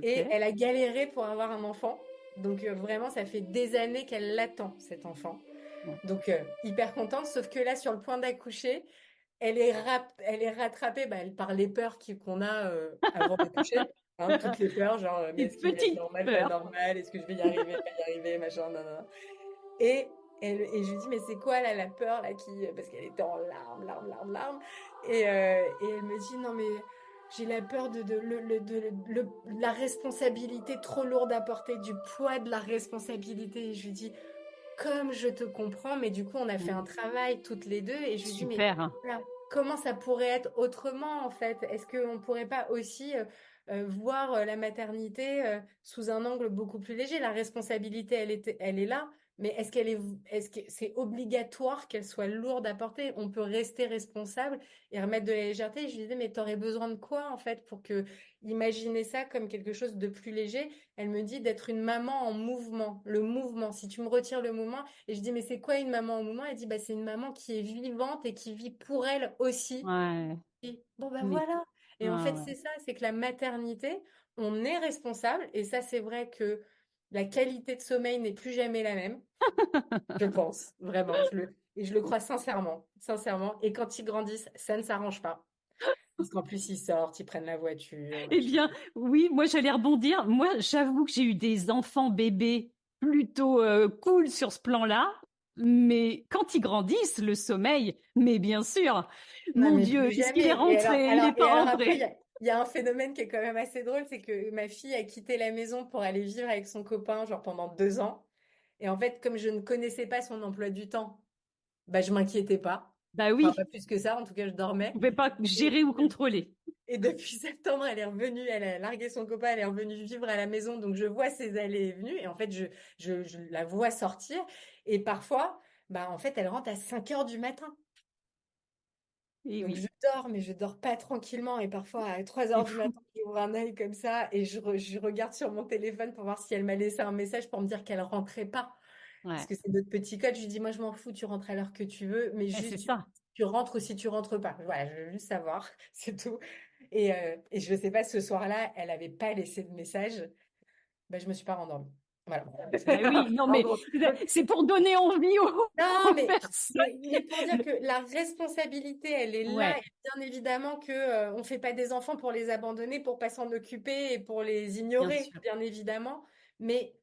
Et ok. elle a galéré pour avoir un enfant. Donc vraiment, ça fait des années qu'elle l'attend, cet enfant. Ouais. Donc hyper contente, sauf que là, sur le point d'accoucher, elle est rattrapée par les peurs qu'on a avant d'accoucher. Hein, toutes les peurs, genre, mais Des est-ce qu'il va être petites normal, pas peurs. normal? Est-ce que je vais y arriver, pas y arriver, machin, non, non. Et, et je lui dis, mais c'est quoi là, la peur là qui. Parce qu'elle était en larmes, larmes, larmes, larmes. Et elle me dit, non, mais j'ai la peur de la responsabilité trop lourde à porter, du poids de la responsabilité. Et je lui dis, comme je te comprends, mais du coup, on a fait un Mm. travail toutes les deux et je lui dis, mais Super. voilà, comment ça pourrait être autrement en fait? Est-ce qu'on ne pourrait pas aussi voir la maternité sous un angle beaucoup plus léger? La responsabilité, elle est là, mais est-ce que c'est obligatoire qu'elle soit lourde à porter? On peut rester responsable et remettre de la légèreté. Je lui disais, mais t'aurais besoin de quoi en fait pour que imaginer ça comme quelque chose de plus léger? Elle me dit d'être une maman en mouvement, le mouvement. Si tu me retires le mouvement, et je dis, mais c'est quoi une maman en mouvement? Elle dit, bah, c'est une maman qui est vivante et qui vit pour elle aussi. Ouais. Et bon, bah Mais, voilà. Et en ah fait, ouais. c'est ça, c'est que la maternité, on est responsable. Et ça, c'est vrai que la qualité de sommeil n'est plus jamais la même. Je pense, vraiment. Et je le crois sincèrement, sincèrement. Et quand ils grandissent, ça ne s'arrange pas. Parce qu'en plus, ils sortent, ils prennent la voiture, Eh machin. bien, oui, moi j'allais rebondir. Moi, j'avoue que j'ai eu des enfants bébés plutôt cool sur ce plan-là. Mais quand ils grandissent, le sommeil, mais bien sûr, Non, mon mais Dieu, plus est-ce qu'il est jamais. rentré? Il n'est pas Après, rentré. il y a un phénomène qui est quand même assez drôle, c'est que ma fille a quitté la maison pour aller vivre avec son copain, genre pendant 2 ans. Et en fait, comme je ne connaissais pas son emploi du temps, bah, je m'inquiétais pas. Bah Enfin, oui, pas plus que ça, en tout cas, je je dormais. pouvais pas Et, gérer ou contrôler. et depuis septembre, elle est revenue, elle a largué son copain, elle est revenue vivre à la maison. Donc, je vois ses allées et venues. Et en fait, je la vois sortir. Et parfois, bah, en fait, elle rentre à 5 heures du matin. Et Donc je oui, dors, mais je dors pas tranquillement. Et parfois, à 3 c'est heures du fou. matin, j'ouvre un œil comme ça et je regarde sur mon téléphone pour voir si elle m'a laissé un message pour me dire qu'elle rentrait pas. Parce Ouais, que c'est notre petit code. Je lui dis, moi, je m'en fous, tu rentres à l'heure que tu veux, mais c'est juste, ça. tu rentres ou si tu rentres pas. Voilà, je veux juste savoir, c'est tout. Et je sais pas, ce soir-là, elle avait pas laissé de message. Ben, je me suis pas rendormie. Voilà. Ben oui, non En mais gros. Donc, c'est pour donner envie non, aux personnes. mais pour dire que la responsabilité, elle est là. Ouais, Et bien évidemment que on fait pas des enfants pour les abandonner, pour pas s'en occuper et pour les bien ignorer, sûr. bien évidemment. Mais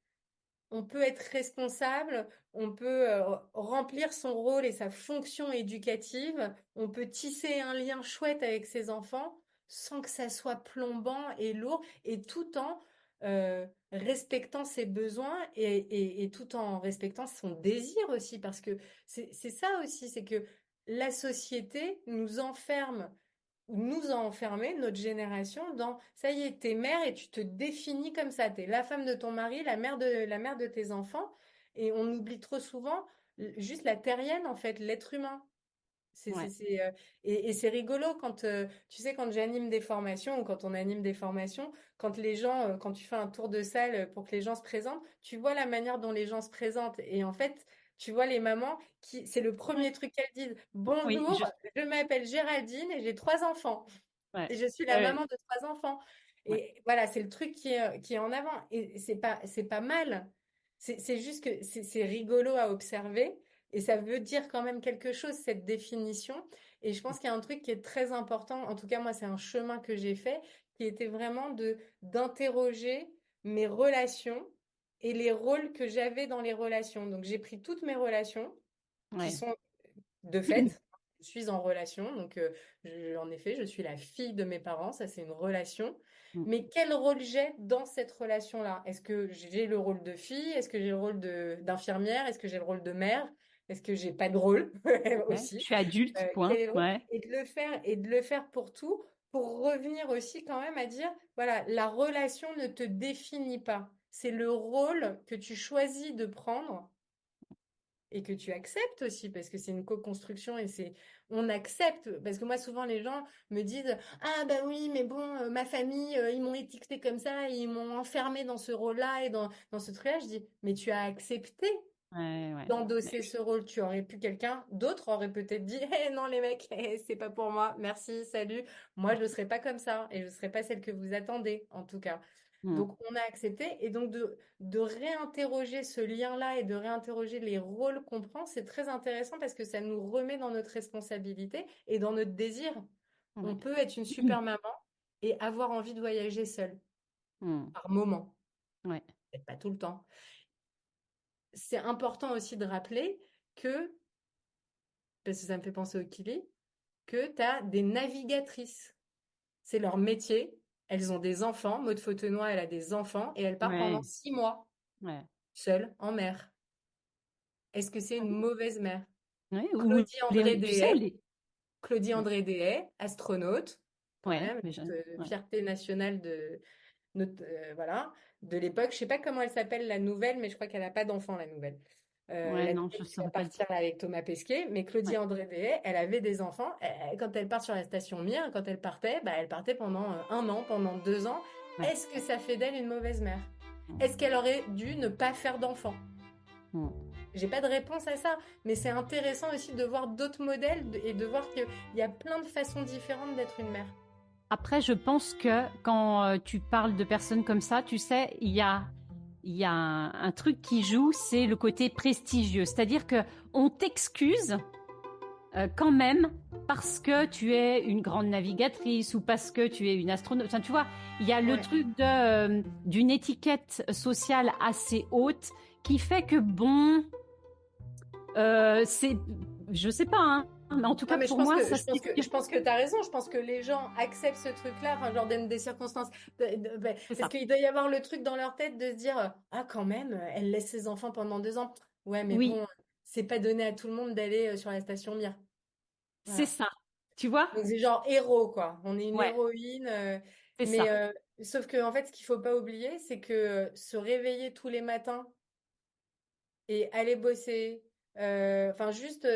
on peut être responsable, on peut remplir son rôle et sa fonction éducative, on peut tisser un lien chouette avec ses enfants sans que ça soit plombant et lourd, et tout en respectant ses besoins et tout en respectant son désir aussi, parce que c'est ça aussi, c'est que la société nous enferme nous a enfermés, notre génération, dans ça y est, t'es mère et tu te définis comme ça. T'es la femme de ton mari, la mère de tes enfants. Et on oublie trop souvent juste la terrienne, en fait, l'être humain. C'est, c'est, Ouais. c'est, euh, et c'est rigolo quand, tu sais, quand j'anime des formations ou quand on anime des formations, quand les gens, quand tu fais un tour de salle pour que les gens se présentent, tu vois la manière dont les gens se présentent. Et en fait, tu vois les mamans qui, c'est le premier truc qu'elles disent. Oui, Bonjour, je m'appelle Géraldine et j'ai 3 enfants. ouais. Et je suis la Ouais, maman de 3 enfants. Ouais. Et voilà, c'est le truc qui est en avant. Et c'est pas mal. C'est juste que c'est rigolo à observer. Et ça veut dire quand même quelque chose, cette définition. Et je pense qu'il y a un truc qui est très important. En tout cas, moi, c'est un chemin que j'ai fait, qui était vraiment d'interroger mes relations et les rôles que j'avais dans les relations. Donc, j'ai pris toutes mes relations qui Ouais. sont de fait, je suis en relation, donc en effet, je suis la fille de mes parents, ça c'est une relation. Mm. Mais quel rôle j'ai dans cette relation-là? Est-ce que j'ai le rôle de fille? Est-ce que j'ai le rôle d'infirmière? Est-ce que j'ai le rôle de mère? Est-ce que j'ai pas de rôle Ouais. Je aussi? suis adulte, Quel point. est le rôle? Ouais. Et de le faire pour tout, pour revenir aussi quand même à dire, voilà, la relation ne te définit pas. C'est le rôle que tu choisis de prendre et que tu acceptes aussi, parce que c'est une co-construction et on accepte. Parce que moi, souvent, les gens me disent, ah bah oui, mais bon, ma famille, ils m'ont étiqueté comme ça, ils m'ont enfermé dans ce rôle-là et dans ce truc-là. Je dis, mais tu as accepté Ouais, ouais. Mais d'endosser ce rôle. Tu aurais pu, quelqu'un d'autre aurait peut-être dit, eh non, les mecs, c'est pas pour moi, merci, salut. Moi, je ne serais pas comme ça et je ne serais pas celle que vous attendez, en tout cas. mm, Donc, on a accepté et donc de réinterroger ce lien-là et de réinterroger les rôles qu'on prend, c'est très intéressant parce que ça nous remet dans notre responsabilité et dans notre désir. ouais. On peut être une super maman et avoir envie de voyager seule, Mm, par moment, ouais. peut-être pas tout le temps. C'est important aussi de rappeler que, parce que ça me fait penser au Kili, que tu as des navigatrices. C'est leur métier. Elles ont des enfants. Maud Fautenoy, elle a des enfants et elle part pendant Ouais. 6 mois, Ouais. seule, en mer. Est-ce que c'est une mauvaise mère? Ouais. Ou Claudie André tu sais, Dehaye, Claudie ouais. André Dehaye, astronaute, quand Ouais, même, mais je... ouais. fierté nationale voilà, de l'époque. Je sais pas comment elle s'appelle, la nouvelle, mais je crois qu'elle n'a pas d'enfant, la nouvelle. Ouais, La non, nouvelle je qui va saurais pas le dire. partir là, avec Thomas Pesquet, mais Claudie Ouais. André Dehaye, elle avait des enfants. Quand elle part sur la station Mir, quand elle partait, bah, elle partait pendant 1 an, pendant 2 ans. Ouais. Est-ce que ça fait d'elle une mauvaise mère? Est-ce Mm, qu'elle aurait dû ne pas faire d'enfants? mm. J'ai pas de réponse à ça, mais c'est intéressant aussi de voir d'autres modèles et de voir qu'il y a plein de façons différentes d'être une mère. Après, je pense que quand tu parles de personnes comme ça, tu sais, il y a un truc qui joue, c'est le côté prestigieux. C'est-à-dire que on t'excuse quand même parce que tu es une grande navigatrice ou parce que tu es une astronaute. Enfin, tu vois, il y a le Ouais, truc d'une étiquette sociale assez haute qui fait que bon, c'est, je sais pas, hein, mais en tout non, cas mais je pour pense moi, que ça je pense que stimule. je pense que tu as raison. Je pense que les gens acceptent ce truc-là, enfin, genre dans des circonstances, C'est parce ça. qu'il doit y avoir le truc dans leur tête de se dire, ah quand même, elle laisse ses enfants pendant 2 ans. Ouais, mais Oui, bon, c'est pas donné à tout le monde d'aller sur la station Mir. c'est Voilà. ça. Tu vois? Donc c'est genre héros quoi. On est une Ouais, héroïne, c'est mais ça. sauf que en fait, ce qu'il faut pas oublier, c'est que se réveiller tous les matins et aller bosser, enfin juste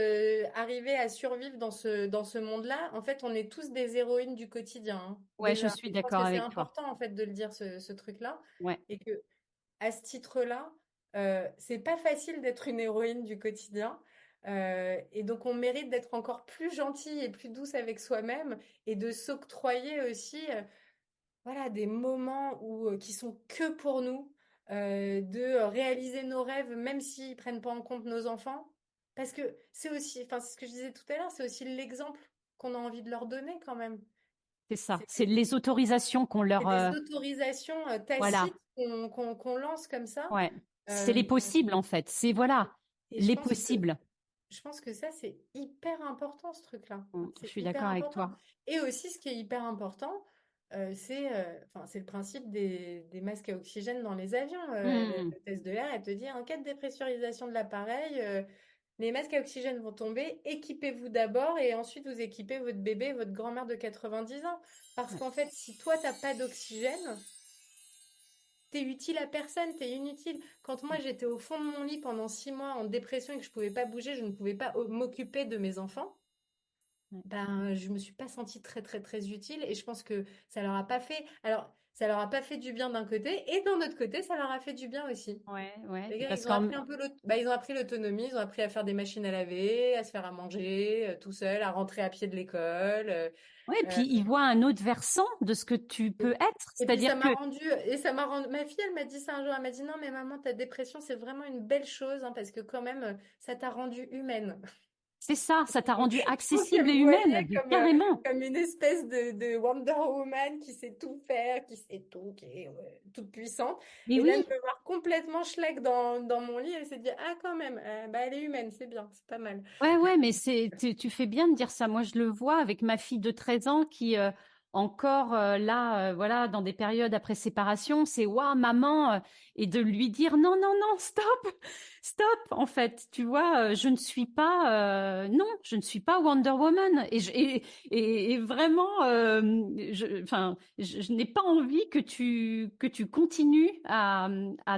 arriver à survivre dans ce monde-là, en fait, on est tous des héroïnes du quotidien, hein, Ouais, je déjà. suis Et je pense d'accord que c'est avec toi. important en fait de le dire ce truc-là, Ouais, et que à ce titre-là, c'est pas facile d'être une héroïne du quotidien. Et donc on mérite d'être encore plus gentille et plus douce avec soi-même et de s'octroyer aussi voilà, des moments qui sont que pour nous, de réaliser nos rêves, même s'ils prennent pas en compte nos enfants. Parce que c'est aussi, enfin, c'est ce que je disais tout à l'heure, c'est aussi l'exemple qu'on a envie de leur donner quand même. c'est ça. C'est C'est les autorisations qu'on c'est leur... des autorisations voilà. tacites qu'on lance comme ça. Ouais. C'est les Euh, possibles, en fait. C'est, voilà, et je les pense que possibles. Je pense que ça, c'est hyper important, ce truc-là. Je C'est suis hyper d'accord avec important. toi. Et aussi, ce qui est hyper important, enfin, c'est le principe des masques à oxygène dans les avions. Hmm. Le test de l'air, elle te dit, en cas de dépressurisation de l'appareil, les masques à oxygène vont tomber. Équipez-vous d'abord et ensuite vous équipez votre bébé, votre grand-mère de 90 ans. Parce Ouais. qu'en fait, si toi, t'as pas d'oxygène, t'es utile à personne, t'es inutile. Quand moi j'étais au fond de mon lit pendant 6 mois en dépression et que je pouvais pas bouger, je ne pouvais pas m'occuper de mes enfants, Ouais. ben je me suis pas sentie très très très utile et je pense que ça leur a pas fait. Alors ça leur a pas fait du bien d'un côté, et d'un autre côté, ça leur a fait du bien aussi. Ouais, ouais. Les gars, Parce ils ont appris un peu ils ont appris l'autonomie, ils ont appris à faire des machines à laver, à se faire à manger, tout seul, à rentrer à pied de l'école. ouais, Euh, puis ils voient un autre versant de ce que tu peux et, être. et puis C'est-à-dire que ça m'a rendu, ma fille, elle m'a dit ça un jour, elle m'a dit non, mais maman, ta dépression, c'est vraiment une belle chose, hein, parce que quand même, ça t'a rendue humaine. c'est ça, ça t'a rendu Donc, elle accessible et me humaine, voyait mais carrément. comme une espèce de Wonder Woman qui sait tout faire, qui sait tout, qui est toute puissante. Mais Et là, de oui. me voir complètement schlag dans mon lit, elle s'est dit, ah, quand même, bah, elle est humaine, c'est bien, c'est pas mal. Ouais, ouais, mais tu fais bien de dire ça. Moi, je le vois avec ma fille de 13 ans qui, encore là, voilà, dans des périodes après séparation, c'est waouh, maman, et de lui dire non, non, non, stop, stop, en fait, tu vois, je ne suis pas, non, je ne suis pas Wonder Woman. Et vraiment, enfin, je n'ai pas envie que tu continues à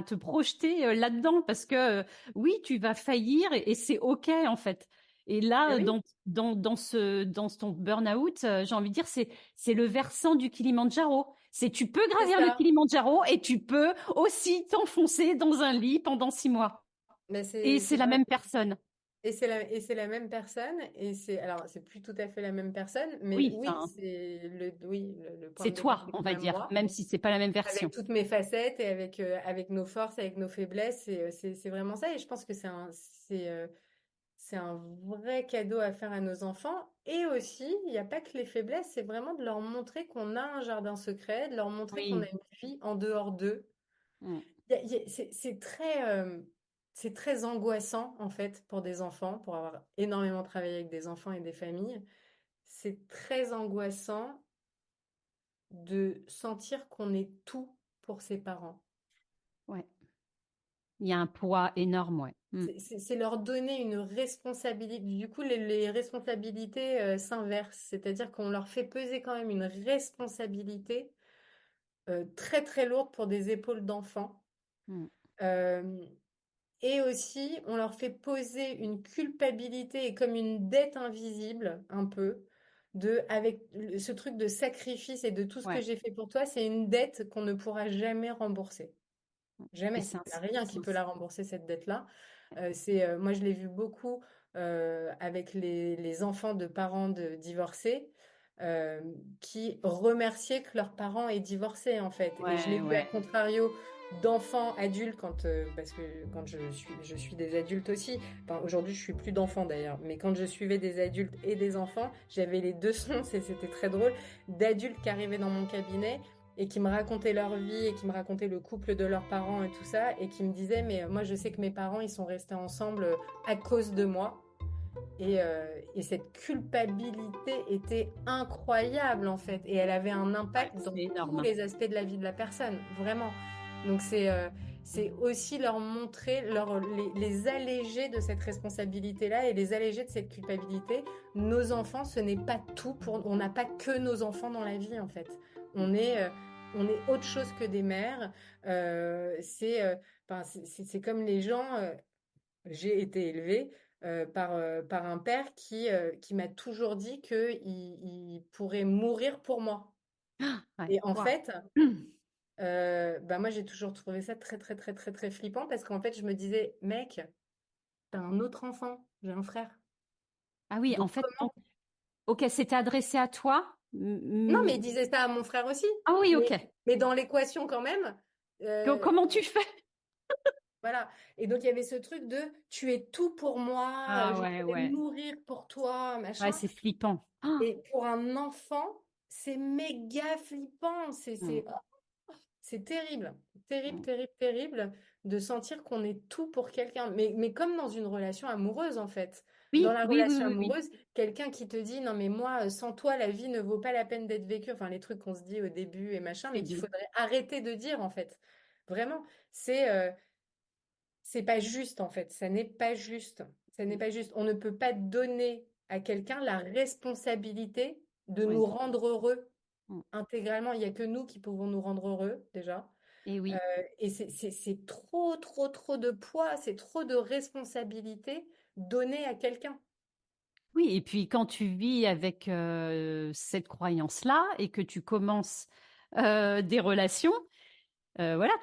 te projeter là-dedans parce que oui, tu vas faillir et c'est OK en fait. Et Et là, oui, dans ton burn-out, j'ai envie de dire, c'est le versant du Kilimandjaro. C'est tu peux c'est gravir le ça. Kilimandjaro et tu peux aussi t'enfoncer dans un lit pendant 6 mois. Mais Et c'est c'est la vrai. même personne. Et c'est la même personne, alors, c'est plus tout à fait la même personne, mais Oui, oui, enfin, le point c'est de départ, toi, c'est on quand va même dire, moi. même si c'est pas la même Avec version. toutes mes facettes et avec nos forces, avec nos faiblesses. Et c'est vraiment ça. Et je pense que c'est un vrai cadeau à faire à nos enfants. Et aussi, il n'y a pas que les faiblesses, c'est vraiment de leur montrer qu'on a un jardin secret, de leur montrer qu'on a Oui. une vie en dehors d'eux. Mm. C'est très angoissant, en fait, pour des enfants, pour avoir énormément travaillé avec des enfants et des familles. C'est très angoissant de sentir qu'on est tout pour ses parents. Ouais. Il y a un poids énorme, ouais. Mm. C'est leur donner une responsabilité. Du coup, les responsabilités s'inversent. C'est-à-dire qu'on leur fait peser quand même une responsabilité très très lourde pour des épaules d'enfants. Mm. Euh, et aussi, on leur fait poser une culpabilité et comme une dette invisible, un peu, avec ce truc de sacrifice et de tout ce que Ouais. j'ai fait pour toi, c'est une dette qu'on ne pourra jamais rembourser. Et Jamais. Il n'y a rien qui peut c'est la rembourser, cette dette-là. Moi, je l'ai vu beaucoup avec les enfants de parents divorcés euh, qui remerciaient que leurs parents aient divorcé, en fait. Et je l'ai ouais, vu à ouais. contrario d'enfants adultes parce que quand je suis des adultes aussi. Enfin, aujourd'hui, je suis plus d'enfants d'ailleurs. Mais quand je suivais des adultes et des enfants, j'avais les deux sons, c'était très drôle, d'adultes qui arrivaient dans mon cabinet et qui me racontaient leur vie et qui me racontaient le couple de leurs parents et tout ça et qui me disaient mais moi je sais que mes parents ils sont restés ensemble à cause de moi et cette culpabilité était incroyable en fait et elle avait un Ouais, impact dans c'est tous énorme. les aspects de la vie de la personne vraiment donc c'est aussi leur montrer les alléger de cette responsabilité là et les alléger de cette culpabilité nos enfants ce n'est pas tout pour on n'a pas que nos enfants dans la vie en fait on est on est autre chose que des mères. Enfin, c'est comme les gens. J'ai été élevée par un père qui m'a toujours dit il pourrait mourir pour moi. Ouais. Et en Waouh. fait, bah moi j'ai toujours trouvé ça très très très très très flippant parce qu'en fait je me disais, mec, t'as un autre enfant, j'ai un frère. Ah oui, en Donc fait, comment? ok, c'était adressé à toi. Non, mais il disait ça à mon frère aussi. Ah oui, Mais, ok. mais dans l'équation quand même. euh, Comment tu fais? Voilà. Et donc, il y avait ce truc de tu es tout pour moi, Ah je ouais, pourrais ouais. mourir pour toi, Ouais, machin. c'est flippant. Ah. Et pour un enfant, c'est méga flippant. Mm, C'est terrible. Terrible, mm. terrible, terrible de sentir qu'on est tout pour quelqu'un. Mais comme dans une relation amoureuse, en fait. Dans Oui, la oui, oui, relation oui, oui. amoureuse, quelqu'un qui te dit non, mais moi, sans toi, la vie ne vaut pas la peine d'être vécue. Enfin, les trucs qu'on se dit au début et machin, mais qu'il Mhm. faudrait arrêter de dire, en fait. Vraiment. C'est pas juste en fait, ça n'est pas juste. Ça n'est Mm. pas juste. On ne peut pas donner à quelqu'un la responsabilité de nous Oui. rendre heureux Mm. intégralement. Il n'y a que nous qui pouvons nous rendre heureux déjà. Et Euh, oui. et c'est trop, trop, trop de poids, c'est trop de responsabilité donnée à quelqu'un. Oui, et puis quand tu vis avec cette croyance-là et que tu commences des relations, voilà,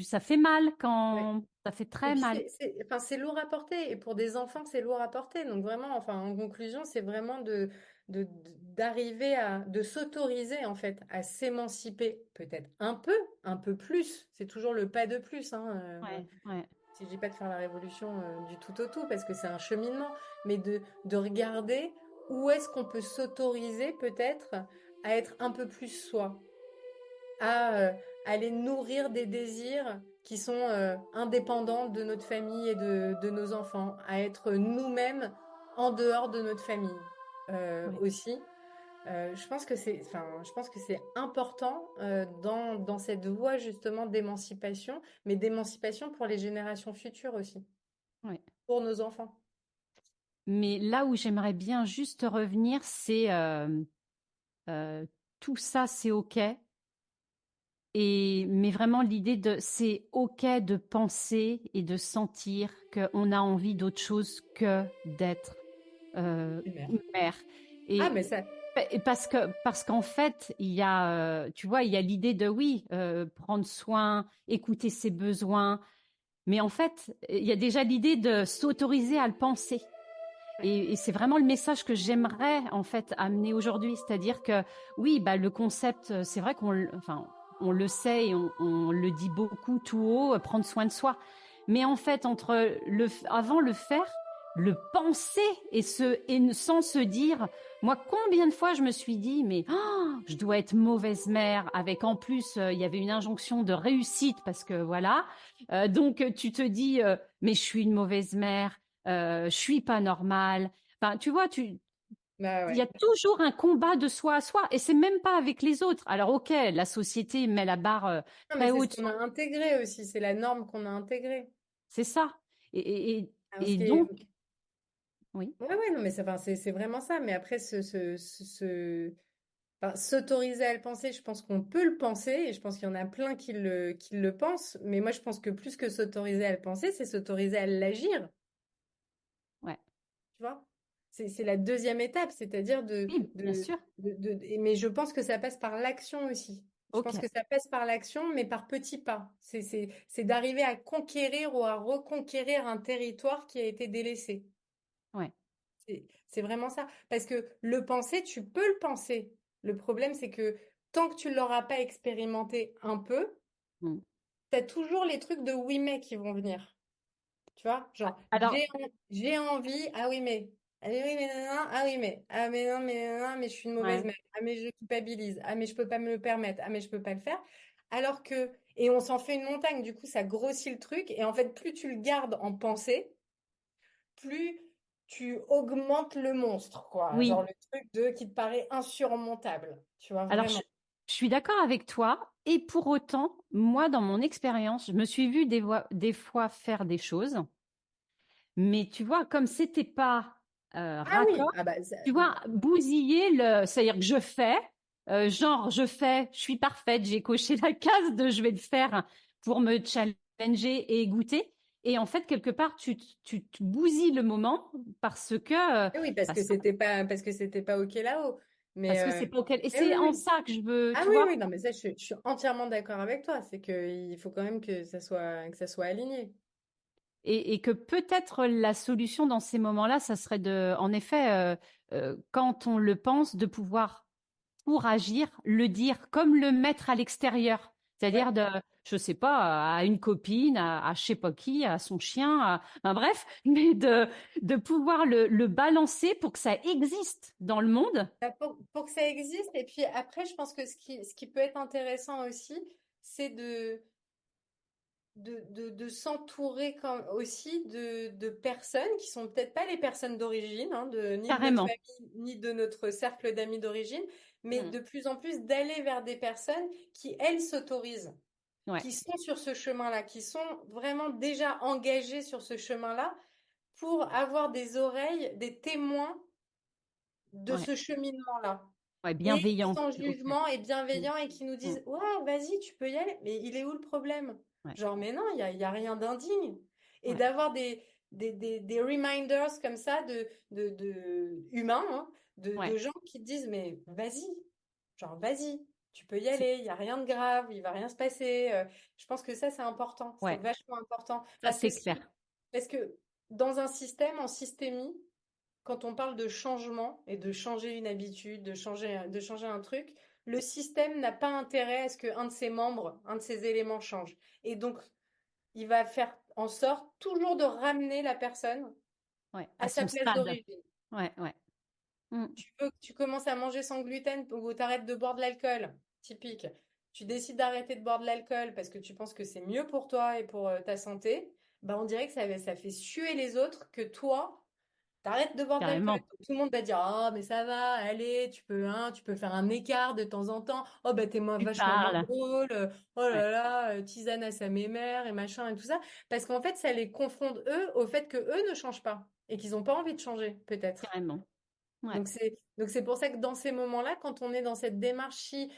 ça fait mal Ouais. quand ça fait Et très puis mal. enfin, c'est lourd à porter. Et pour des enfants, c'est lourd à porter. Donc vraiment, enfin, en conclusion, c'est vraiment d'arriver de s'autoriser en fait à s'émanciper, peut-être un peu plus. C'est toujours le pas de plus, hein. Ouais, ouais, Si je dis pas de faire la révolution du tout au tout, parce que c'est un cheminement, mais de regarder où est-ce qu'on peut s'autoriser peut-être à être un peu plus soi, à aller nourrir des désirs qui sont indépendants de notre famille et de nos enfants, à être nous-mêmes en dehors de notre famille ouais. aussi. Je pense que c'est important dans cette voie justement d'émancipation, mais d'émancipation pour les générations futures aussi, Ouais. pour nos enfants. Mais là où j'aimerais bien juste revenir, c'est euh, tout ça, c'est OK. Mais vraiment l'idée c'est OK de penser et de sentir qu'on a envie d'autre chose que d'être Primaire. une mère. Ah, Et, mais ça, et parce qu'en fait, il y a, tu vois, il y a l'idée de oui, prendre soin, écouter ses besoins, mais en fait, il y a déjà l'idée de s'autoriser à le penser. ouais. Et c'est vraiment le message que j'aimerais en fait amener aujourd'hui, c'est-à-dire que oui, bah le concept, c'est vrai enfin, on le sait et on le dit beaucoup tout haut, prendre soin de soi. Mais en fait, avant le faire, le penser sans se dire, moi combien de fois je me suis dit, mais je dois être mauvaise mère, avec en plus il y avait une injonction de réussite parce que voilà, donc tu te dis, mais je suis une mauvaise mère, je suis pas normale. Enfin, tu vois, Bah il y ouais. a toujours un combat de soi à soi, et c'est même pas avec les autres. Alors, ok, la société met la barre Non, mais très c'est ce haute, qu'on a intégré aussi, c'est la norme qu'on a intégrée. c'est ça. Et, et, et- Alors, ce et qui est... donc, oui, Ouais, ouais, non, mais enfin, c'est vraiment ça. Mais après, enfin, s'autoriser à le penser, je pense qu'on peut le penser, et je pense qu'il y en a plein qui le pensent. Mais moi, je pense que plus que s'autoriser à le penser, c'est s'autoriser à l'agir. ouais, Tu vois? C'est la deuxième étape, c'est-à-dire oui, bien sûr. mais je pense que ça passe par l'action aussi. Je Ok, pense que ça passe par l'action, mais par petits pas. C'est d'arriver à conquérir ou à reconquérir un territoire qui a été délaissé. ouais, C'est vraiment ça. Parce que le penser, tu peux le penser. Le problème, c'est que tant que tu ne l'auras pas expérimenté un peu, mm. tu as toujours les trucs de oui mais qui vont venir. Tu vois? Genre, Alors, j'ai envie, ah oui, mais non, non, mais non, mais je suis une mauvaise ouais, mère, ah, mais je culpabilise, ah, mais je peux pas me le permettre, ah, mais je peux pas le faire. Alors que, et on s'en fait une montagne, du coup, ça grossit le truc, et en fait, plus tu le gardes en pensée, plus tu augmentes le monstre, quoi. Genre oui. le truc qui te paraît insurmontable, tu vois, Alors, vraiment. je suis d'accord avec toi. Et pour autant, moi, dans mon expérience, je me suis vue des fois faire des choses. Mais tu vois, comme c'était pas Ah oui, raccord, ah bah, tu vois, bousiller c'est-à-dire que je fais, je suis parfaite, j'ai coché la case de je vais le faire pour me challenger et goûter. Et en fait, quelque part, tu te bousilles le moment parce que, oui, parce que, parce que c'était pas OK là-haut. Mais, parce que c'est pas auquel. Et mais oui, c'est en oui. ça que je veux, Ah tu oui, vois. oui, non, mais ça, je suis entièrement d'accord avec toi. C'est qu'il faut quand même que ça soit aligné. Et que peut-être la solution dans ces moments-là, ça serait en effet, quand on le pense, de pouvoir pour agir, le dire, comme le mettre à l'extérieur. Ouais. C'est-à-dire je sais pas, à une copine, à je sais pas qui, à son chien, enfin, bref, mais de pouvoir le balancer pour que ça existe dans le monde. Bah, pour que ça existe. Et puis après, je pense que ce qui peut être intéressant aussi, c'est de s'entourer aussi de personnes qui sont peut-être pas les personnes d'origine, hein, ni de notre Carrément. famille, ni de notre cercle d'amis d'origine, mais Mm. de plus en plus d'aller vers des personnes qui, elles, s'autorisent, Ouais, qui sont sur ce chemin-là, qui sont vraiment déjà engagées sur ce chemin-là pour avoir des oreilles, des témoins de ouais, ce cheminement-là. ouais, Et bienveillante. sans Ok. jugement et Mm. bienveillant et qui nous Mm. disent, ouais, vas-y, tu peux y aller, mais il est où le problème? Ouais, Genre, mais non, il y a rien d'indigne. Et ouais, d'avoir des reminders comme ça humains, hein, ouais, de gens qui te disent, mais vas-y, genre, vas-y. Tu peux y C'est aller, il y a rien de grave, il va rien se passer. Je pense que ça, c'est important. C'est ouais, vachement important. ça Parce que c'est si, clair. parce que dans un système, en systémie, quand on parle de changement et de changer une habitude, de changer un truc, le système n'a pas intérêt à ce qu'un de ses membres, un de ses éléments change. Et donc, il va faire en sorte toujours de ramener la personne Ouais, à à sa son place stade. d'origine. Ouais, ouais. Mm. Tu commences à manger sans gluten ou t'arrêtes de boire de l'alcool, typique. Tu décides d'arrêter de boire de l'alcool parce que tu penses que c'est mieux pour toi et pour ta santé. Bah, on dirait que ça fait suer les autres que toi, t'arrêtes de boire de l'alcool. Carrément. Donc, tout le monde va dire, ah, mais ça va, allez, tu peux faire un écart de temps en temps. Oh, bah, Tu vachement moins parles. drôle. Oh Ouais, là là, tisane à sa mémère et machin et tout ça. Parce qu'en fait, ça les confronte, eux, au fait que eux ne changent pas et qu'ils n'ont pas envie de changer, peut-être. carrément. Ouais, Donc c'est pour ça que dans ces moments-là, quand on est dans cette démarche, si,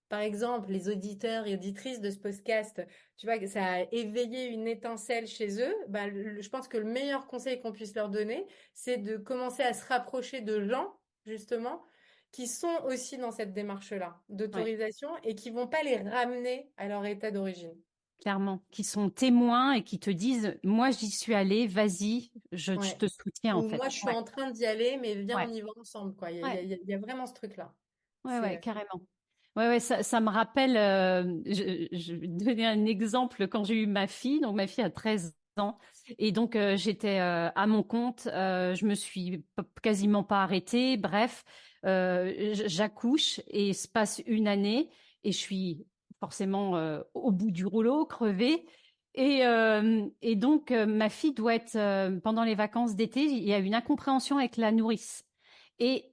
par exemple, les auditeurs et auditrices de ce podcast, tu vois, que ça a éveillé une étincelle chez eux, bah, je pense que le meilleur conseil qu'on puisse leur donner, c'est de commencer à se rapprocher de gens, justement, qui sont aussi dans cette démarche-là ouais. d'autorisation et qui vont pas les ramener à leur état d'origine. Clairement, qui sont témoins et qui te disent, moi j'y suis allée, vas-y, je Ouais. te soutiens en Ou moi, fait. je suis Ouais, en train d'y aller, mais viens, ouais, on y va ensemble, quoi. ouais, Il y a vraiment ce truc-là. ouais, ouais, C'est, carrément. Ouais, ouais, ça me rappelle, je vais te donner un exemple quand j'ai eu ma fille. Donc ma fille a 13 ans et donc j'étais à mon compte, je me suis quasiment pas arrêtée. Bref, j'accouche et se passe une année et je suis forcément au bout du rouleau, crevée. Et donc ma fille doit être pendant les vacances d'été, il y a une incompréhension avec la nourrice. Et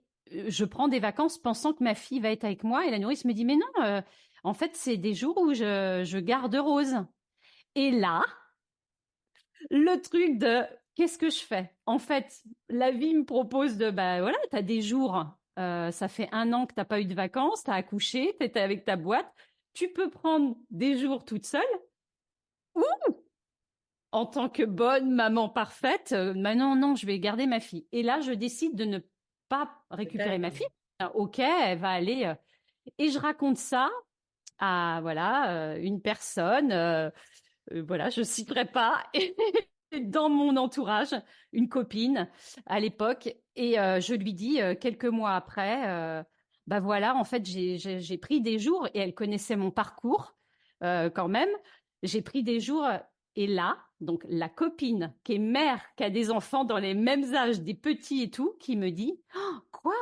je prends des vacances pensant que ma fille va être avec moi et la nourrice me dit mais non, en fait c'est des jours où je garde Rose. Et là, le truc de qu'est-ce que je fais? En fait, la vie me propose de bah voilà, t'as des jours, ça fait un an que t'as pas eu de vacances, t'as accouché, t'étais avec ta boîte, tu peux prendre des jours toute seule ou en tant que bonne maman parfaite, bah non non, je vais garder ma fille. Et là, je décide de ne pas c'est pas récupérer la ma garder. fille. Ah, ok, elle va aller. Et je raconte ça à voilà une personne, voilà, je citerai pas, dans mon entourage, une copine à l'époque, et je lui dis quelques mois après, bah voilà, en fait j'ai pris des jours et elle connaissait mon parcours quand même. J'ai pris des jours et là, donc la copine qui est mère, qui a des enfants dans les mêmes âges, des petits et tout, qui me dit oh, quoi?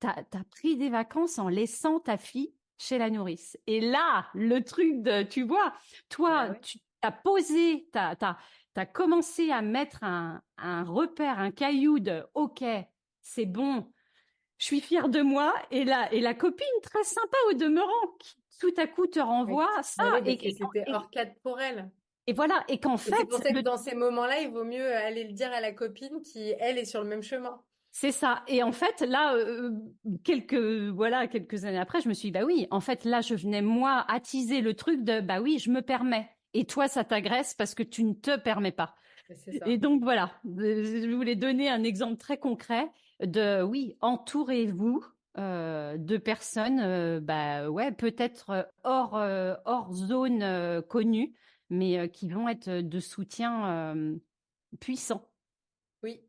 T'as pris des vacances en laissant ta fille chez la nourrice. Et là, le truc de, tu vois, Bah toi, ouais. tu as posé, t'as commencé à mettre un repère, un caillou de, OK, c'est bon, je suis fière de moi. Et la copine, très sympa au demeurant, qui tout à coup te Oui. renvoie ça. Bah oui, parce Et, que et, c'était et- hors cadre pour elle. et voilà. Et qu'en Et c'est pour fait, ça que dans ces moments-là, il vaut mieux aller le dire à la copine qui, elle, est sur le même chemin. c'est ça. Et en fait, là, quelques années après, je me suis dit, bah oui, en fait, là, je venais, moi, attiser le truc de, bah oui, je me permets. Et toi, ça t'agresse parce que tu ne te permets pas. Et c'est Et ça. donc, voilà. Je voulais donner un exemple très concret de, oui, entourez-vous de personnes, bah ouais, peut-être hors zone connue, mais qui vont être de soutien puissant Oui,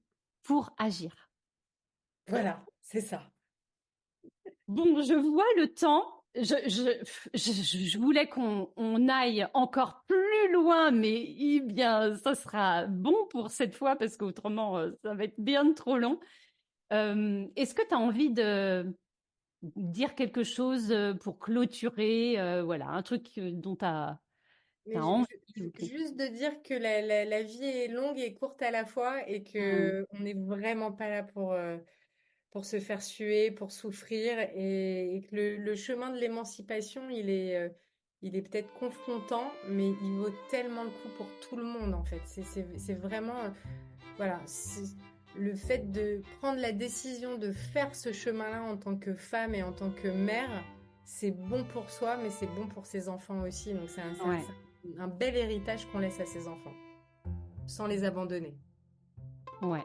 pour agir. voilà, c'est ça. Bon, je vois le temps. Je voulais qu'on aille encore plus loin, mais eh bien, ça sera bon pour cette fois parce qu'autrement, ça va être bien trop long. Est-ce que tu as envie de dire quelque chose pour clôturer, voilà, un truc dont tu as Mais envie ou juste de dire que la vie est longue et courte à la fois et Hmm, que on n'est vraiment pas là pour se faire suer, pour souffrir et que le chemin de l'émancipation, il est peut-être confrontant, mais il vaut tellement le coup pour tout le monde en fait. C'est vraiment, voilà, le fait de prendre la décision de faire ce chemin-là en tant que femme et en tant que mère, c'est bon pour soi, mais c'est bon pour ses enfants aussi. Donc ouais, c'est un bel héritage qu'on laisse à ses enfants, sans les abandonner. ouais.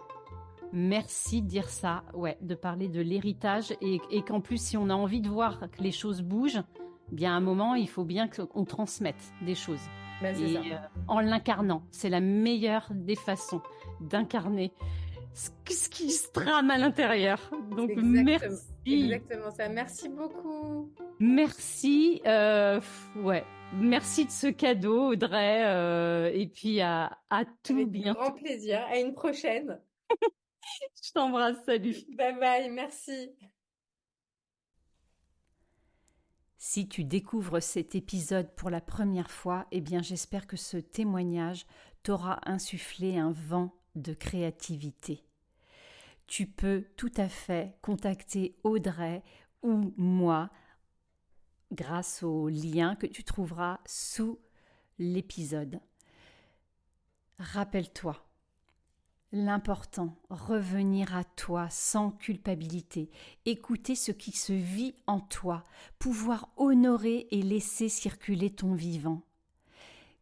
Merci de dire ça, ouais, de parler de l'héritage et qu'en plus, si on a envie de voir que les choses bougent, bien à un moment, il faut bien qu'on transmette des choses. Ben, c'est Et ça. en l'incarnant, c'est la meilleure des façons d'incarner ce qui se trame à l'intérieur. Donc, Exactement, merci. exactement ça. Merci beaucoup. Merci, ouais. Merci de ce cadeau, Audrey. Et puis à tout Avec bientôt. grand plaisir. À une prochaine. Je t'embrasse, salut. Bye bye, merci. Si tu découvres cet épisode pour la première fois, eh bien j'espère que ce témoignage t'aura insufflé un vent de créativité. Tu peux tout à fait contacter Audrey ou moi grâce au lien que tu trouveras sous l'épisode. Rappelle-toi, l'important, revenir à toi sans culpabilité, écouter ce qui se vit en toi, pouvoir honorer et laisser circuler ton vivant,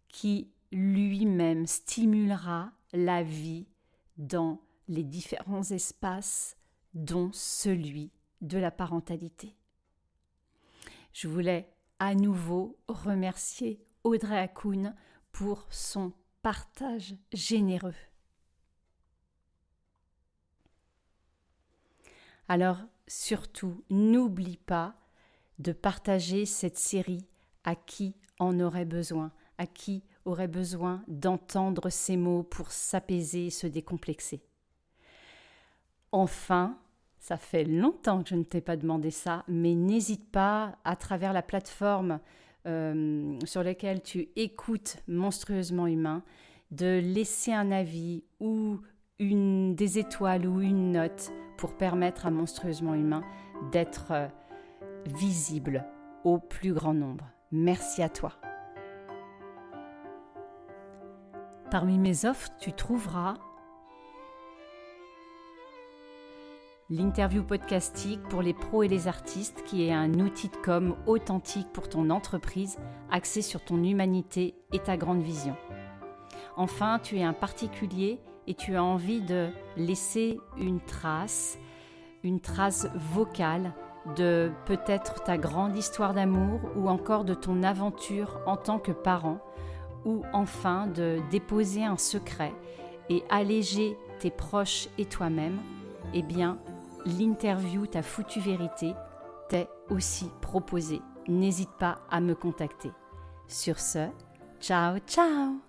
qui lui-même stimulera la vie dans les différents espaces, dont celui de la parentalité. Je voulais à nouveau remercier Audrey Hakoun pour son partage généreux. Alors, surtout, n'oublie pas de partager cette série à qui en aurait besoin, à qui aurait besoin d'entendre ces mots pour s'apaiser et se décomplexer. Enfin, ça fait longtemps que je ne t'ai pas demandé ça, mais n'hésite pas, à travers la plateforme sur laquelle tu écoutes Monstrueusement Humain, de laisser un avis ou des étoiles ou une note pour permettre à Monstrueusement Humain d'être visible au plus grand nombre. Merci à toi. Parmi mes offres, tu trouveras l'interview podcastique pour les pros et les artistes, qui est un outil de com authentique pour ton entreprise, axé sur ton humanité et ta grande vision. Enfin, tu es un particulier et tu as envie de laisser une trace vocale de peut-être ta grande histoire d'amour ou encore de ton aventure en tant que parent, ou enfin de déposer un secret et alléger tes proches et toi-même, eh bien, l'interview Ta foutue vérité t'est aussi proposée. N'hésite pas à me contacter. Sur ce, ciao ciao!